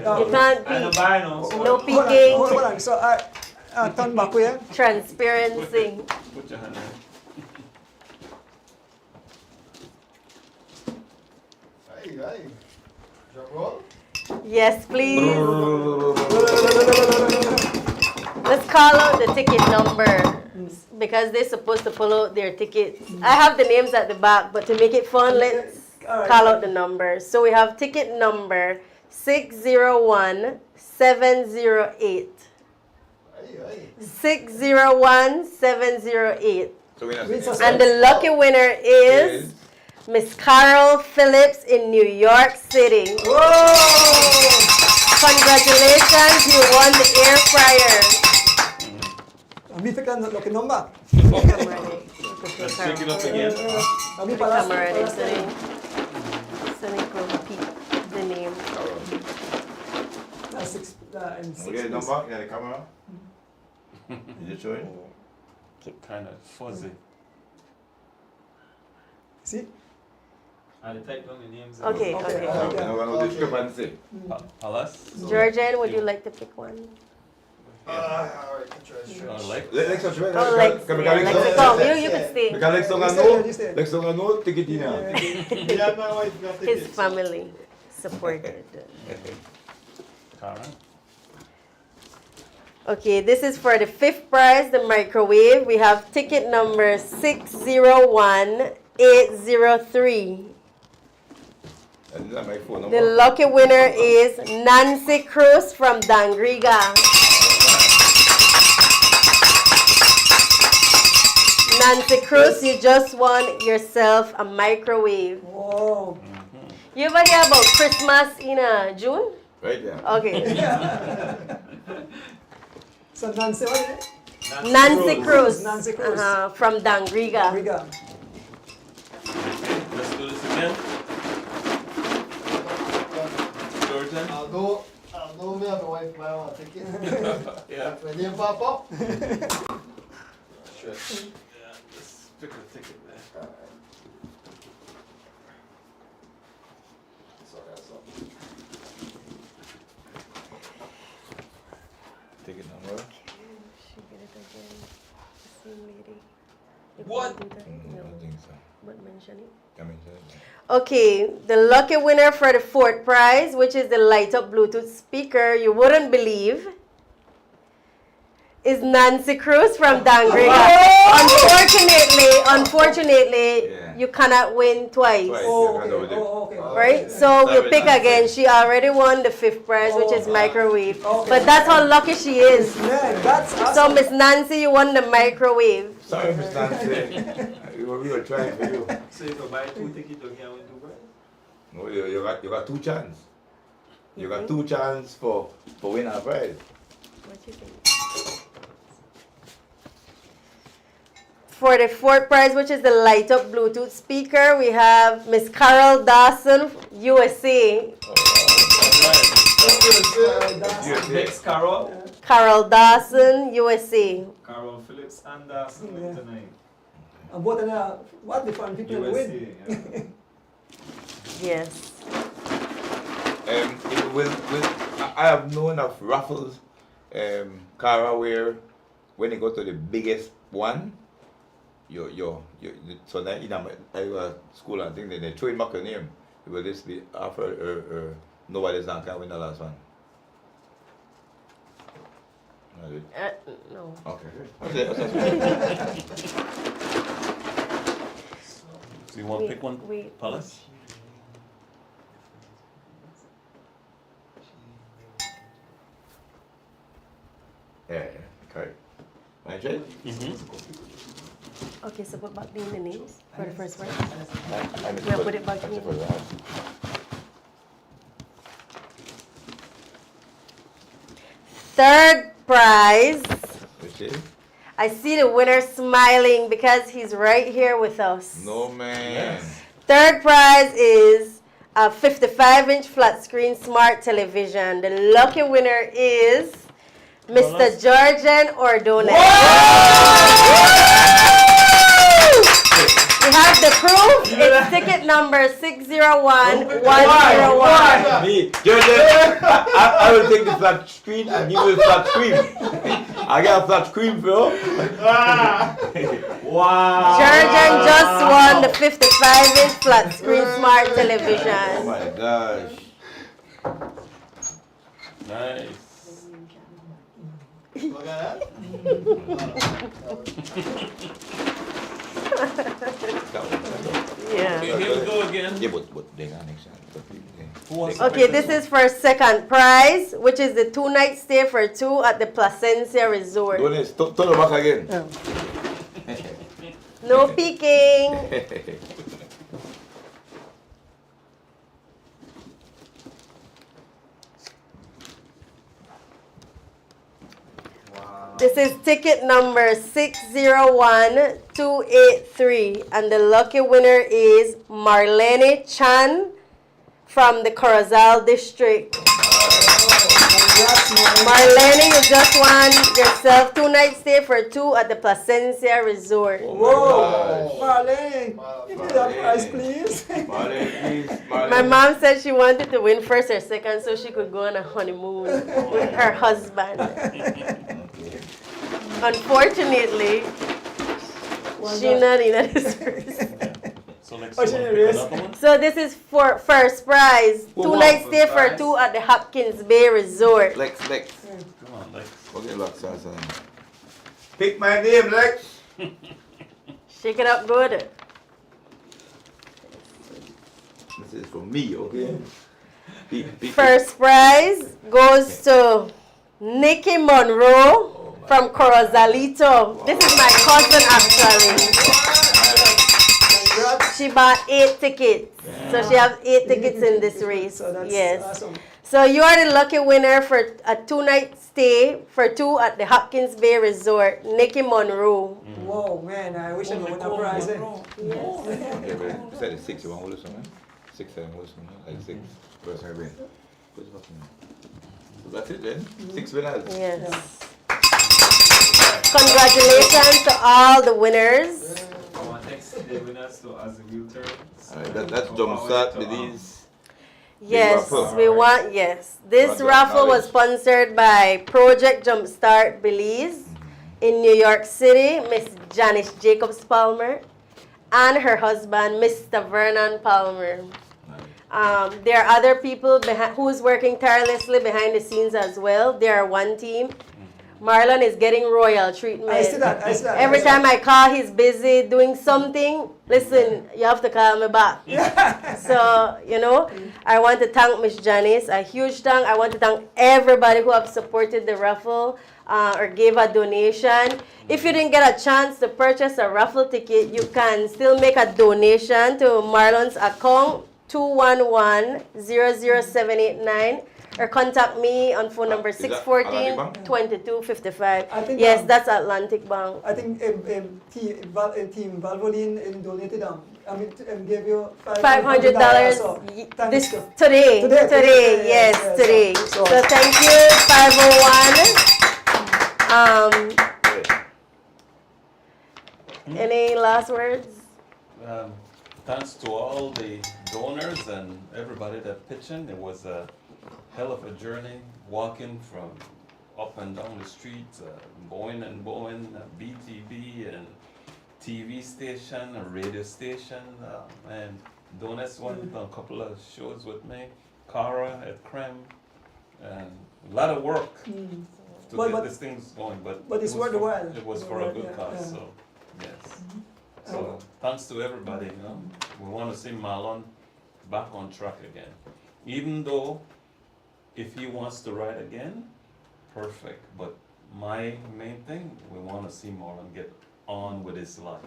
Oh, You can't I don't peek. buy no. No Hold peeking. on. So I turn back here. Transparency. Put your hand there. Hey. Drum roll. Yes, please. Let's call out the ticket number because they're supposed to pull out their tickets. I have the names at the back, but to make it fun, let's call out the numbers. So we have ticket number 601708. 601708. So we have And the lucky winner is Miss Carol Phillips in New York City. Whoa! Congratulations, you won the air fryer. Me pick a lucky number. Let's shake it up again. Me The palas. camera ready, so they can repeat the name. That's 6. And 6. Okay, number. Yeah, the camera. Is it showing? Kind of fuzzy. See? I type down the names. Okay. No discrepancy. Alas? Georgian, would you like to pick one? Alright, Lex? Let's Oh, Lex. Yeah, Lex, come. You can stay. Because Lex don't know. Lex don't know. Ticket in here. Yeah, my wife got His tickets. family supported. Cara? Okay, this is for the 5th prize, the microwave. We have ticket number 601803. And this is my phone The number. lucky winner is Nancy Cruz from Dangriga. Nancy Cruz, you just won yourself a microwave. Whoa. You ever hear about Christmas in June? Right there. Okay. So Nancy, what is it? Nancy Cruz. Nancy Cruz. From Dangriga. Riga. Let's do this again. Georgian? Although me and my wife buy one ticket. Yeah. When you pop up. Yeah. What? I don't think so. But mention it. I mean, so- Okay, the lucky winner for the fourth prize, which is the light up Bluetooth speaker, you wouldn't believe, is Nancy Cruz from Dangriga. Unfortunately, Yeah. you cannot win twice. Twice. Oh, Yeah, okay. Oh, okay. Right? So we'll pick again. She already won the fifth prize, which is microwave. Okay. But that's how lucky she is. Man, that's So awesome. Miss Nancy, you won the microwave. Sorry, Miss Nancy. we were trying for you. So if you buy 2 tickets, you can win 2 prizes? No, you got 2 chances. You got 2 chances for winning a prize. What you think? For the fourth prize, which is the light up Bluetooth speaker, we have Miss Carol Dawson, USA. Next, Carol. Carol Dawson, USA. Carol Phillips and Dawson win tonight. And what the fun people USA. win? Yeah. Yes. I have known of raffles, Cara, where when you go to the biggest one, so that in a school and thing, they throw it back your name. It will just be after nobody's not can win the last one. No. Okay. So you want to pick one, Wait. Palace? Yeah, correct. Right? Okay, so put back the names for the first prize. I Yeah, put it back in. Third prize. Which is? I see the winner smiling because he's right here with us. No man. Third prize is a 55-inch flat screen smart television. The lucky winner is Mr. Georgian Ordonez. We have the proof. It's ticket number 601101. Me, Georgia, I will take the flat screen and give you the flat screen. I got a flat screen, bro. Wow. Georgian just won the 55-inch flat screen smart Oh television. my gosh. Nice. Look at that. Yeah. Okay, here we go again. Yeah, but they got next time. Who wants to Okay, pick this one? is for second prize, which is the 2-night stay for 2 at the Placencia Resort. Don't it, turn it back again. No peeking. This is ticket number 601283, and the lucky winner is Marlene Chan from the Corozal district. Marlene, you just won yourself 2-night stay for 2 at the Placencia Resort. Whoa! Marlene, give me that prize, please. Marlene, please. Marlene. My mom said she wanted to win first or second so she could go on a honeymoon with her husband. Unfortunately, she not in this first. So next Oh, one, she pick is. another one. So this is for first prize. 2-night stay for 2 at the Hopkins Bay Resort. Lex. Come on, Lex. Okay, Lex. Pick my name, Lex. Shake it up good. This is for me, okay? Pick. First prize goes to Nikki Monroe from Corozalito. This is my cousin actually. She bought 8 tickets. So she has 8 tickets in this race. So that's Yes. awesome. So you are the lucky winner for a 2-night stay for 2 at the Hopkins Bay Resort, Nikki Monroe. Whoa, man, I wish I could win a prize. Okay, but said it's 6. You want to hold something? 6, 7, hold something. Like 6. First, I win. So that's it then. 6 winners. Yes. Congratulations to all the winners. I want next the winners to as a realtor. Alright, that's jumpstart with these. Yes, raffle. we want, yes. This Project raffle was Knowledge. sponsored by Project Jumpstart Belize. In New York City, Miss Janice Jacobs Palmer, and her husband, Mr. Vernon Palmer. There are other people who's working tirelessly behind the scenes as well. They are one team. Marlon is getting royal treatment. I see that. Every time I call, he's busy doing something. Listen, you have to call me back. So, you know, I want to thank Miss Janice. A huge thank. I want to thank everybody who have supported the raffle or gave a donation. If you didn't get a chance to purchase a raffle ticket, you can still make a donation to Marlon's account, 211-00789. Or contact me on phone number 614-2255. Yes, that's Atlantic Bank. I think Team Valvoline donated gave you $500 so today. Yes, today. So thank you, 501. Any last words? Thanks to all the donors and everybody that pitched in. It was a hell of a journey, walking from up and down the street, going, BTV and TV station, a radio station, and Donis went on a couple of shows with me, Cara at Creme, and a lot of work to get these things going, but it's worth the while. It was for a good cause, so yes. So thanks to everybody, you know. We want to see Marlon back on track again. Even though if he wants to ride again, perfect. But my main thing, we want to see Marlon get on with his life.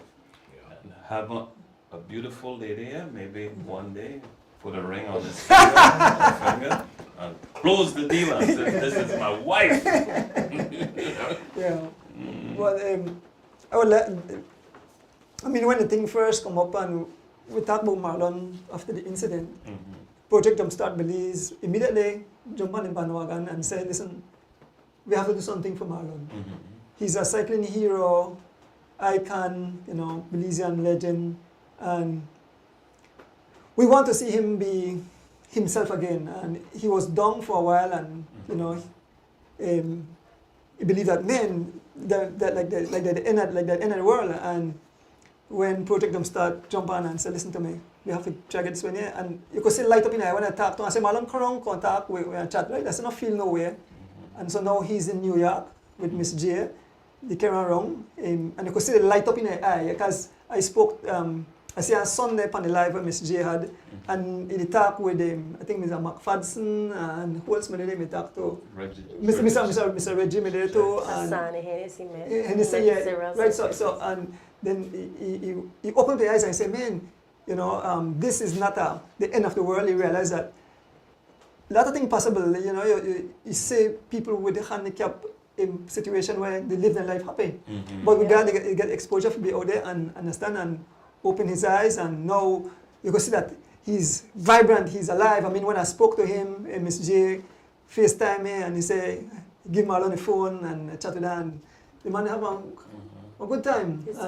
And have a beautiful lady here, maybe one day, put a ring on his finger and close the deal and say, this is my wife. Yeah. Well, I would let, when the thing first come up and we talked about Marlon after the incident, Project Jumpstart Belize immediately jumped on the bandwagon and said, listen, we have to do something for Marlon. He's a cycling hero, icon, Belizean legend, and we want to see him be himself again. And he was down for a while, and he believed that the end of the world. And when Project Jumpstart jump on and said, listen to me, we have to try to get this one here. And you could see light up in eye when I talked to him. I said, Marlon, come around, contact, we chat, right? That's not feel nowhere. And so now he's in New York with Miss J. They came around, and you could see the light up in her eye, because I spoke, I see on Sunday on the live where Miss J had, and he talked with him, I think Mr. McFadden, and who else did he talk to? Reggie. Mr. Reggie made too. Hennessy, yeah, right, so, and then he opened the eyes and said, man, this is not the end of the world. He realized that a lot of things possible. You see people with a handicap in situation where they live their life happy. But we got to get exposure to be out there and understand and open his eyes. And now you can see that he's vibrant, he's alive. When I spoke to him, Miss J FaceTime me, and he said, give Marlon the phone and chat with her. And the man have a good time. His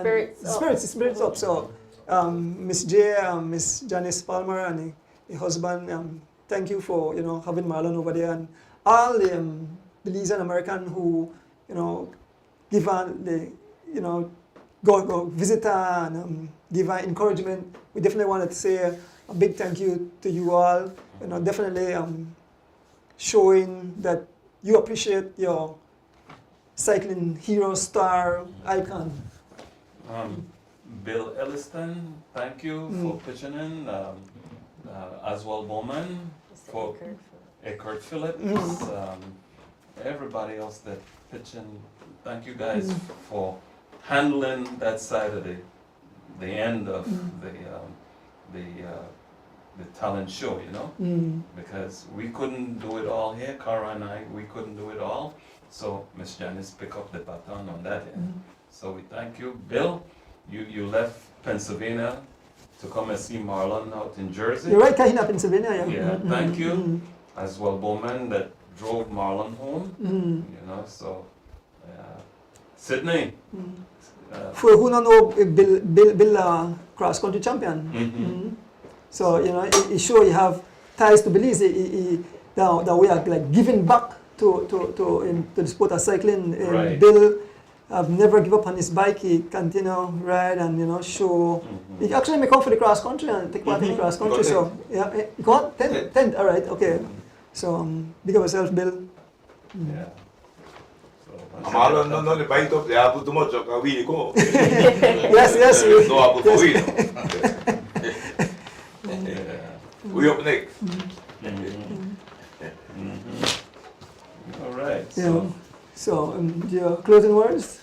spirits up. So Miss J, Miss Janice Palmer, and the husband, thank you for having Marlon over there, and all the Belizean American who give her the go visit her and give her encouragement. We definitely wanted to say a big thank you to you all. Definitely showing that you appreciate your cycling hero, star, icon. Bill Elliston, thank you for pitching in. Aswell Bowman, for Eckhart Phillips, everybody else that pitched in. Thank you guys for handling that side of the end of the talent show, because we couldn't do it all here. Cara and I, we couldn't do it all. So Miss Janice picked up the baton on that end. So we thank you. Bill, you left Pennsylvania to come and see Marlon out in Jersey. You're right, Kahina, Pennsylvania. Yeah, thank you. As well, Bowman that drove Marlon home. So Sydney. For who don't know, Bill cross-country champion. So, he sure you have ties to Belize. That we are like giving back to the sport of cycling. Right. Bill have never give up on his bike. He continue ride and show. He actually may come for the cross country and take part in the cross country. So yeah, you go on 10th. All right, okay. So big up yourself, Bill. Yeah. Marlon no the bike up there put too much of a wheel go. Yes. No up for wheel. We up next. All right. Yeah. So your closing words?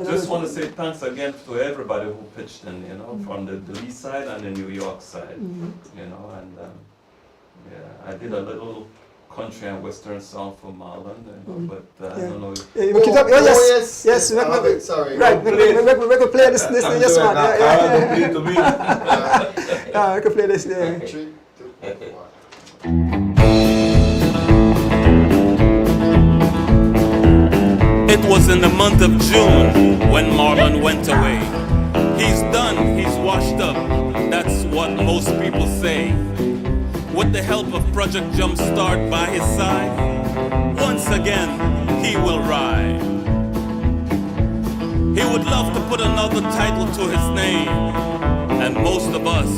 Just want to say thanks again to everybody who pitched in, from the Lee side and the New York side, and I did a little country and western song for Marlon, but I don't know. Yes. Sorry. Right, we could play this yes, man. Yeah. We could play this there. 3, 2, 1. It was in the month of June when Marlon went away. He's done, he's washed up, that's what most people say. With the help of Project Jumpstart by his side, once again he will ride. He would love to put another title to his name, and most of us,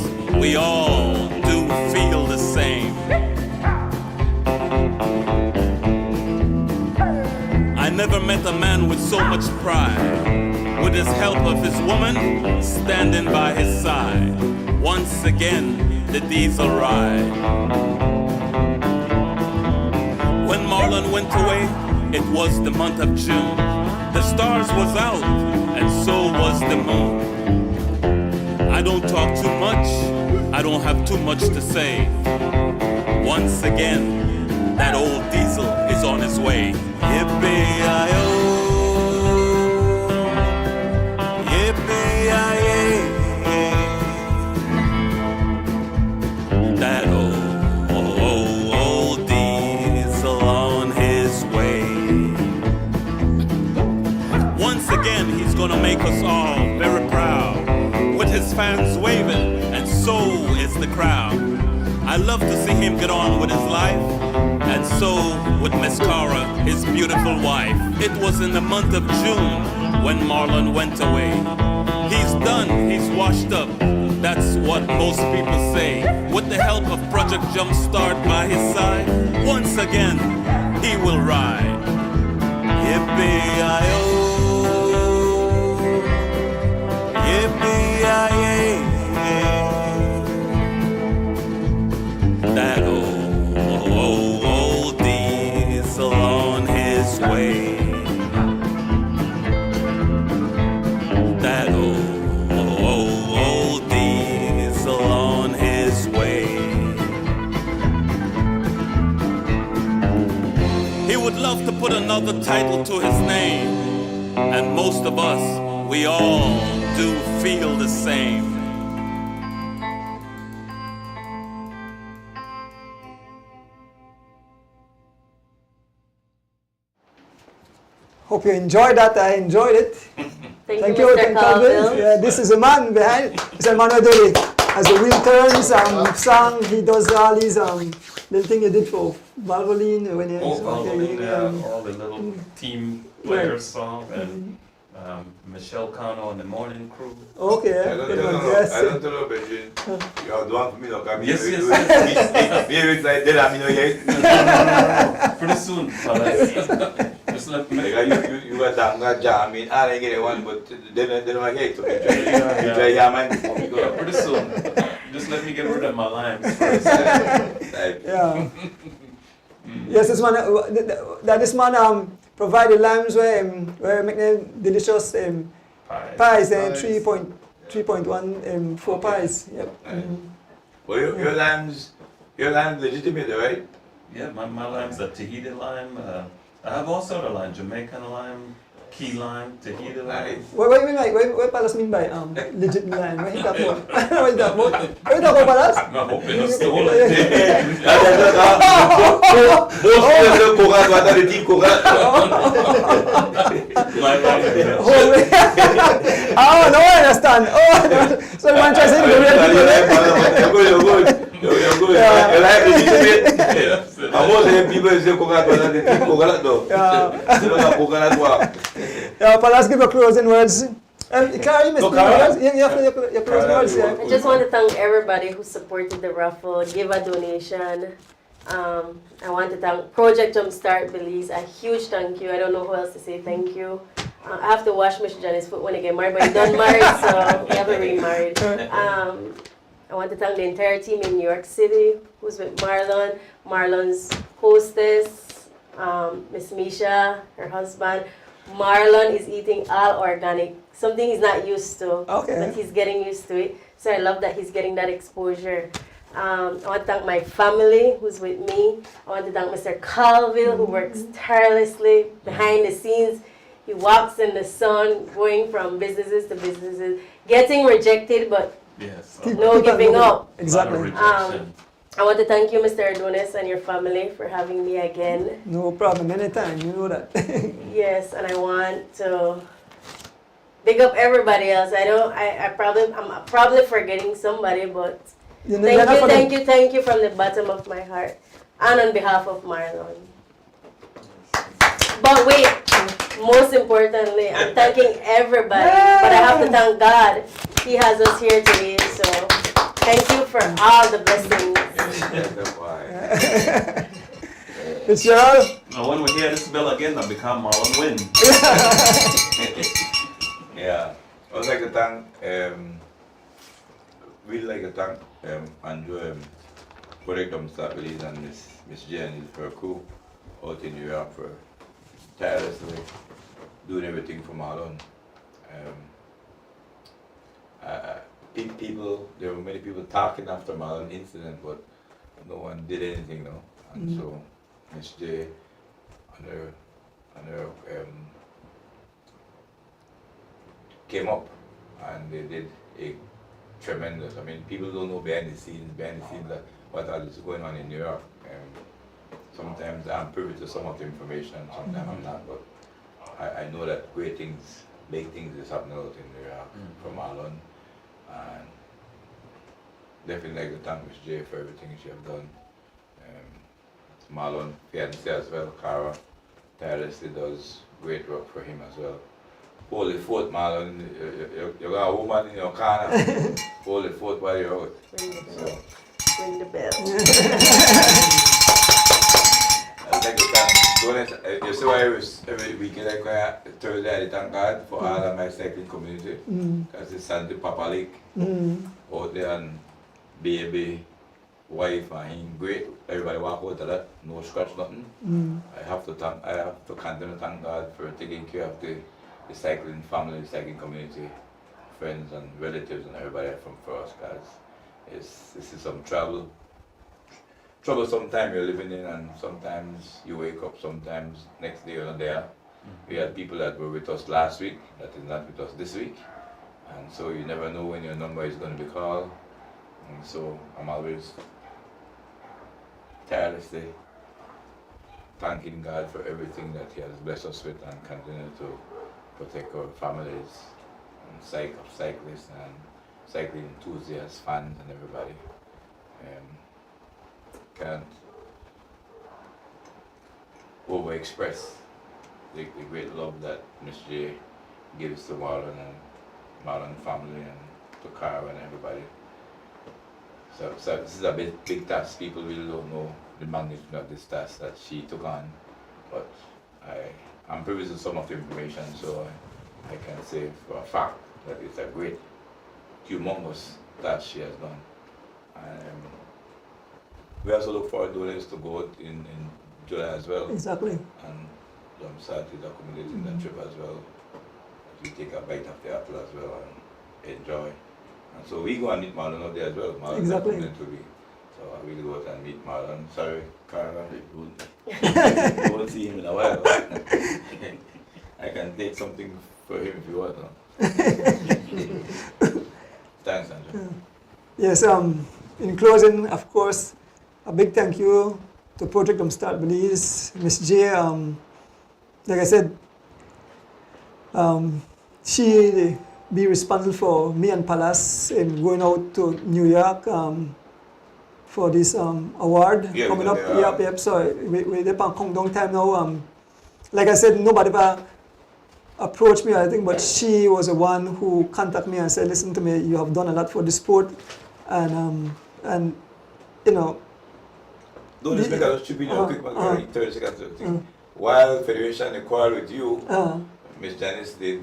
we all do feel the same. I never met a man with so much pride, with his help of his woman standing by his side. Once again, the diesel ride. When Marlon went away, it was the month of June. The stars was out, and so was the moon. I don't talk too much, I don't have too much to say. Once again, that old diesel is on his way. Yippee-yi-yo, yippee-yi-yay. That old diesel on his way. Once again, he's gonna make us all very proud, with his fans waving, and so is the crowd. I love to see him get on with his life, and so with Miss Cara, his beautiful wife. It was in the month of June when Marlon went away. He's done, he's washed up, that's what most people say. With the help of Project Jumpstart by his side, once again, he will ride. Yippee-yi-yo, yippee-yi-yay. That old diesel on his way. That old diesel on his way. He would love to put another title to his name, and most of us, we all do feel the same. Hope you enjoyed that. I enjoyed it. Thank you, Mr. Carville. Yeah, this is the man behind. Mr. Emmanuel Dolly. As the wheel turns, song, he does all these little thing you did for Valvoline when you Valvoline, all the little team players song, and Michelle Cano and the morning crew. Okay, I don't know, Benjamin. You are the one for me, no? Yes. Maybe like that, I mean, Pretty soon, fellas. Just let me. You got that jam. I mean, I didn't get one, but then I get to Pretty soon. Just let me get rid of my limes first. Yeah. Yes, this man provide the limes where make them delicious pies and 3.14 pies. Yep. Well, your limes legitimate, right? Yeah, my limes are Tahiti lime. I have all sort of lime, Jamaican lime, key lime, Tahiti lime. What Palas mean by legit lime? What is that about? What is that about? What is that about, Palas? I'm hoping it's stolen. Oh, no, I understand. Oh, so you want to try to say the real people? You're good. You like legitimate? Yeah, most of the people say coconut water, they think coconut though. They don't have coconut water. Yeah, Palas, give your closing words. Cara, you missed your closing words, yeah. I just want to thank everybody who supported the raffle, give a donation. I want to thank Project Jumpstart Belize. A huge thank you. I don't know who else to say thank you. I have to wash Mr. Janice's foot when I get married, but he's done married, so we haven't really married. I want to thank the entire team in New York City who's with Marlon, Marlon's hostess, Miss Misha, her husband. Marlon is eating all organic, something he's not used to, but he's getting used to it. So I love that he's getting that exposure. I want to thank my family who's with me. I want to thank Mr. Colville who works tirelessly behind the scenes. He walks in the sun, going from businesses to businesses, getting rejected, but no giving up. Exactly. I want to thank you, Mr. Adonis, and your family for having me again. No problem, anytime, you know that. Yes, and I want to big up everybody else. I'm probably forgetting somebody, but thank you from the bottom of my heart and on behalf of Marlon. But wait, most importantly, I'm thanking everybody, but I have to thank God. He has us here today, so thank you for all the blessings. It's your. Now when we hear this bell again, I become Marlon Win. Yeah, I would like to thank, really like to thank Andrew, Project Jumpstart Belize and Miss Jen for her crew out in New York for tirelessly doing everything for Marlon. There were many people talking after Marlon incident, but no one did anything, no. And so Miss J and her came up and they did a tremendous, I mean, people don't know behind the scenes that what all is going on in New York. Sometimes I'm privy to some of the information, sometimes I'm not, but I know that great things, big things is happening out in New York for Marlon. And definitely like to thank Miss J for everything she has done. Marlon, fiancé as well, Cara, tirelessly does great work for him as well. Hold the fort, Marlon. You got a woman in your corner. Hold the fort while you're out. Ring the bell. I'd like to thank, you see why every weekend I go Thursday I thank God for all of my cycling community. Because it's Santi Papa Lake out there and baby, wife and him great. Everybody walk out of that, no scratch, nothing. I have to continue to thank God for taking care of the cycling family, the cycling community, friends and relatives and everybody from first, guys. This is some troublesome time you're living in, and sometimes you wake up, sometimes next day you're not there. We had people that were with us last week that is not with us this week, and so you never know when your number is going to be called. And so I'm always tirelessly thanking God for everything that He has blessed us with and continue to protect our families and cyclists and cycling enthusiasts, fans and everybody. Can't over-express the great love that Miss J gives to Marlon and Marlon family and to Cara and everybody. So this is a big task. People really don't know the magnitude of this task that she took on, but I'm privy to some of the information, so I can say for a fact that it's a great, humongous task she has done. And we also look forward to this to go out in July as well. Exactly. And Jumpstart is accommodating that trip as well. We take a bite of the apple as well and enjoy. And so we go and meet Marlon out there as well. Marlon Exactly. is to be. So I will go out and meet Marlon. Sorry, Cara, I won't see him in a while. I can take something for him if you want. No? Thanks, Andrew. Yes, in closing, of course, a big thank you to Project Jumpstart Belize, Miss J. Like I said, she be responsible for me and Palas in going out to New York. for this award Yeah, coming because up. they are- Yep. So we're there for countdown time now. Like I said, nobody ever approached me, I think, but she was the one who contacted me and said, "Listen to me, you have done a lot for the sport, and you know." Don't just make a stupid quick, but 30 seconds. Mm. While Federation they quarrel with you, Uh, Miss Janice, they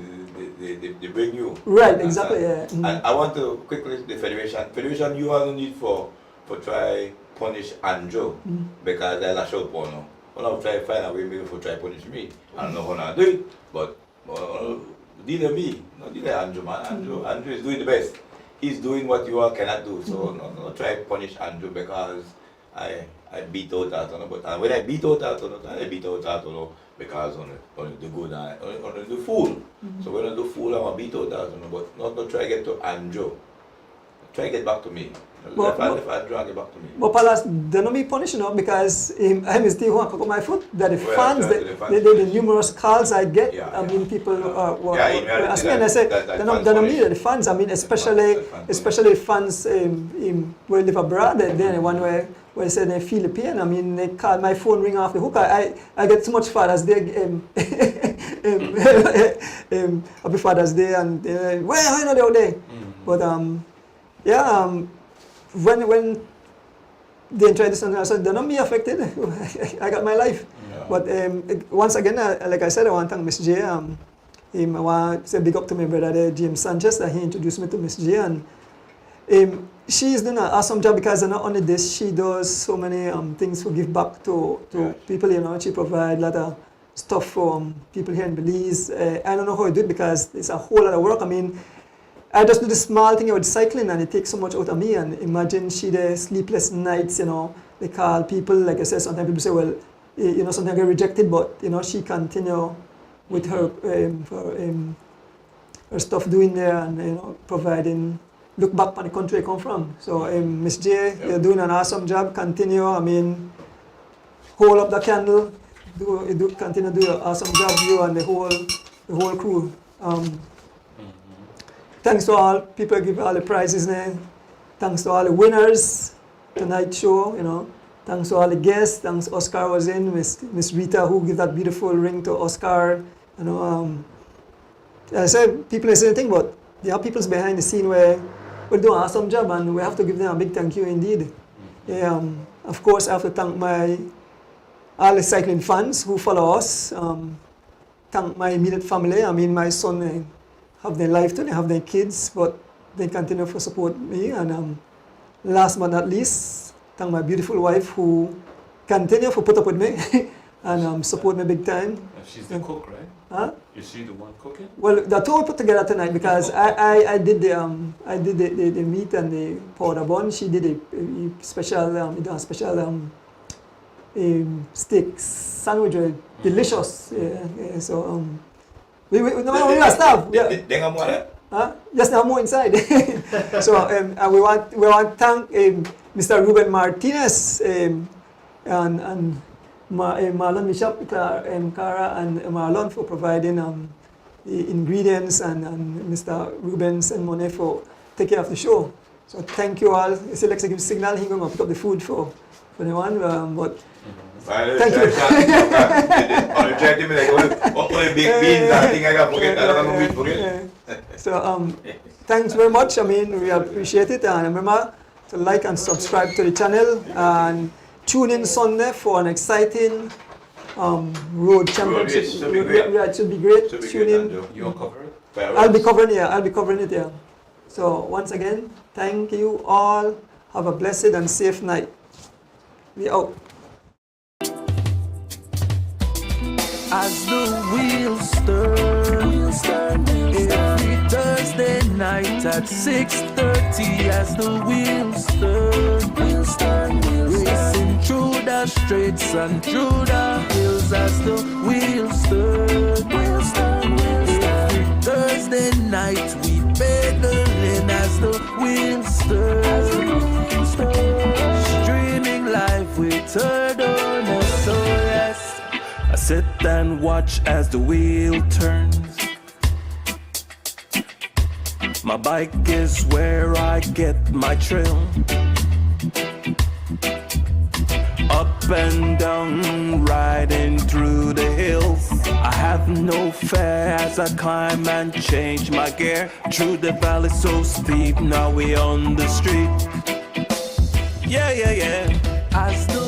bring you. right, exactly. Yeah. And I want to quickly the Federation, you have no need for try punish Andrew because I lash out on you. I'll try find a way maybe for try punish me. I don't know how to do it, but deal with me, not deal with Andrew, man. Andrew is doing the best. He's doing what you all cannot do. So no try punish Andrew because I beat out that one. But when I beat out that one, I beat out that one because on the good and on the fool. So when I do fool, I'm gonna beat out that one. But not try get to Andrew. Try get back to me. If Andrew get back to me. But Palace, they don't be punished, I am still want to my foot. That the Well, fans, the numerous calls I get, I mean, people were asking, and I say, they don't mean the fans. I mean, especially fans who live abroad. Then one where they say they feel the pain. I mean, they call my phone ring off the hook. I get too much Father's Day. Happy Father's Day, and where are you the day? But when they try this, I said, they're not me affected. I got my life. Yeah. But once again, like I said, I want to thank Miss J. I want to say big up to my brother there, James Sanchez, that he introduced me to Miss J. And she's doing an awesome job because not only this, she does so many things to give back to people. She provides a lot of stuff for people here in Belize. I don't know how I do it because it's a whole lot of work. I mean, I just do the small thing with cycling and it takes so much out of me. And imagine she the sleepless nights, they call people, like I said, sometimes people say, well, sometimes I get rejected, but, she continue with her her stuff doing there and, providing, look back on the country I come from. So Miss J, you're doing an awesome job, continue, hold up the candle, continue to do an awesome job, you and the whole crew. Thanks to all people give all the prizes there. Thanks to all the winners tonight's show, Thanks to all the guests. Thanks Oscar was in, Miss Rita who gave that beautiful ring to Oscar. I said people say anything, but there are people behind the scene where we do an awesome job and we have to give them a big thank you indeed. Of course I have to thank all the cycling fans who follow us. Thank my immediate family. My son have their life too, they have their kids, but they continue to support me. And last but not least, thank my beautiful wife who continue to put up with me and support me big time. She's the cook, right? Huh? Is she the one cooking? Well, the two we put together tonight because I did the meat and the powder bun. She did a special steak sandwich, delicious. So we are staff. Just now more inside. So we want to thank Mr. Ruben Martinez and Marlon Bishop, Cara and Marlon for providing the ingredients and Mr. Ruben's and Monet for taking care of the show. So thank you all. It's like a give signal. He's going to pick up the food for the one. But thank you. So thanks very much. We appreciate it, and remember to like and subscribe to the channel and tune in Sunday for an exciting road championship. It should be great. It should be great. Tune in. You'll cover it? I'll be covering it. Yeah. So once again, thank you all. Have a blessed and safe night. We out. As the wheels turn, every Thursday night at 6:30. As the wheels turn, racing through the streets and through the hills. As the wheels turn, every Thursday night we pedaling. As the wheels turn, streaming live with Turner. So yes, I sit and watch as the wheel turns. My bike is where I get my thrill. no fear as I climb and change my gear. Through the valley so steep, now we on the street. Yeah, yeah, yeah. As the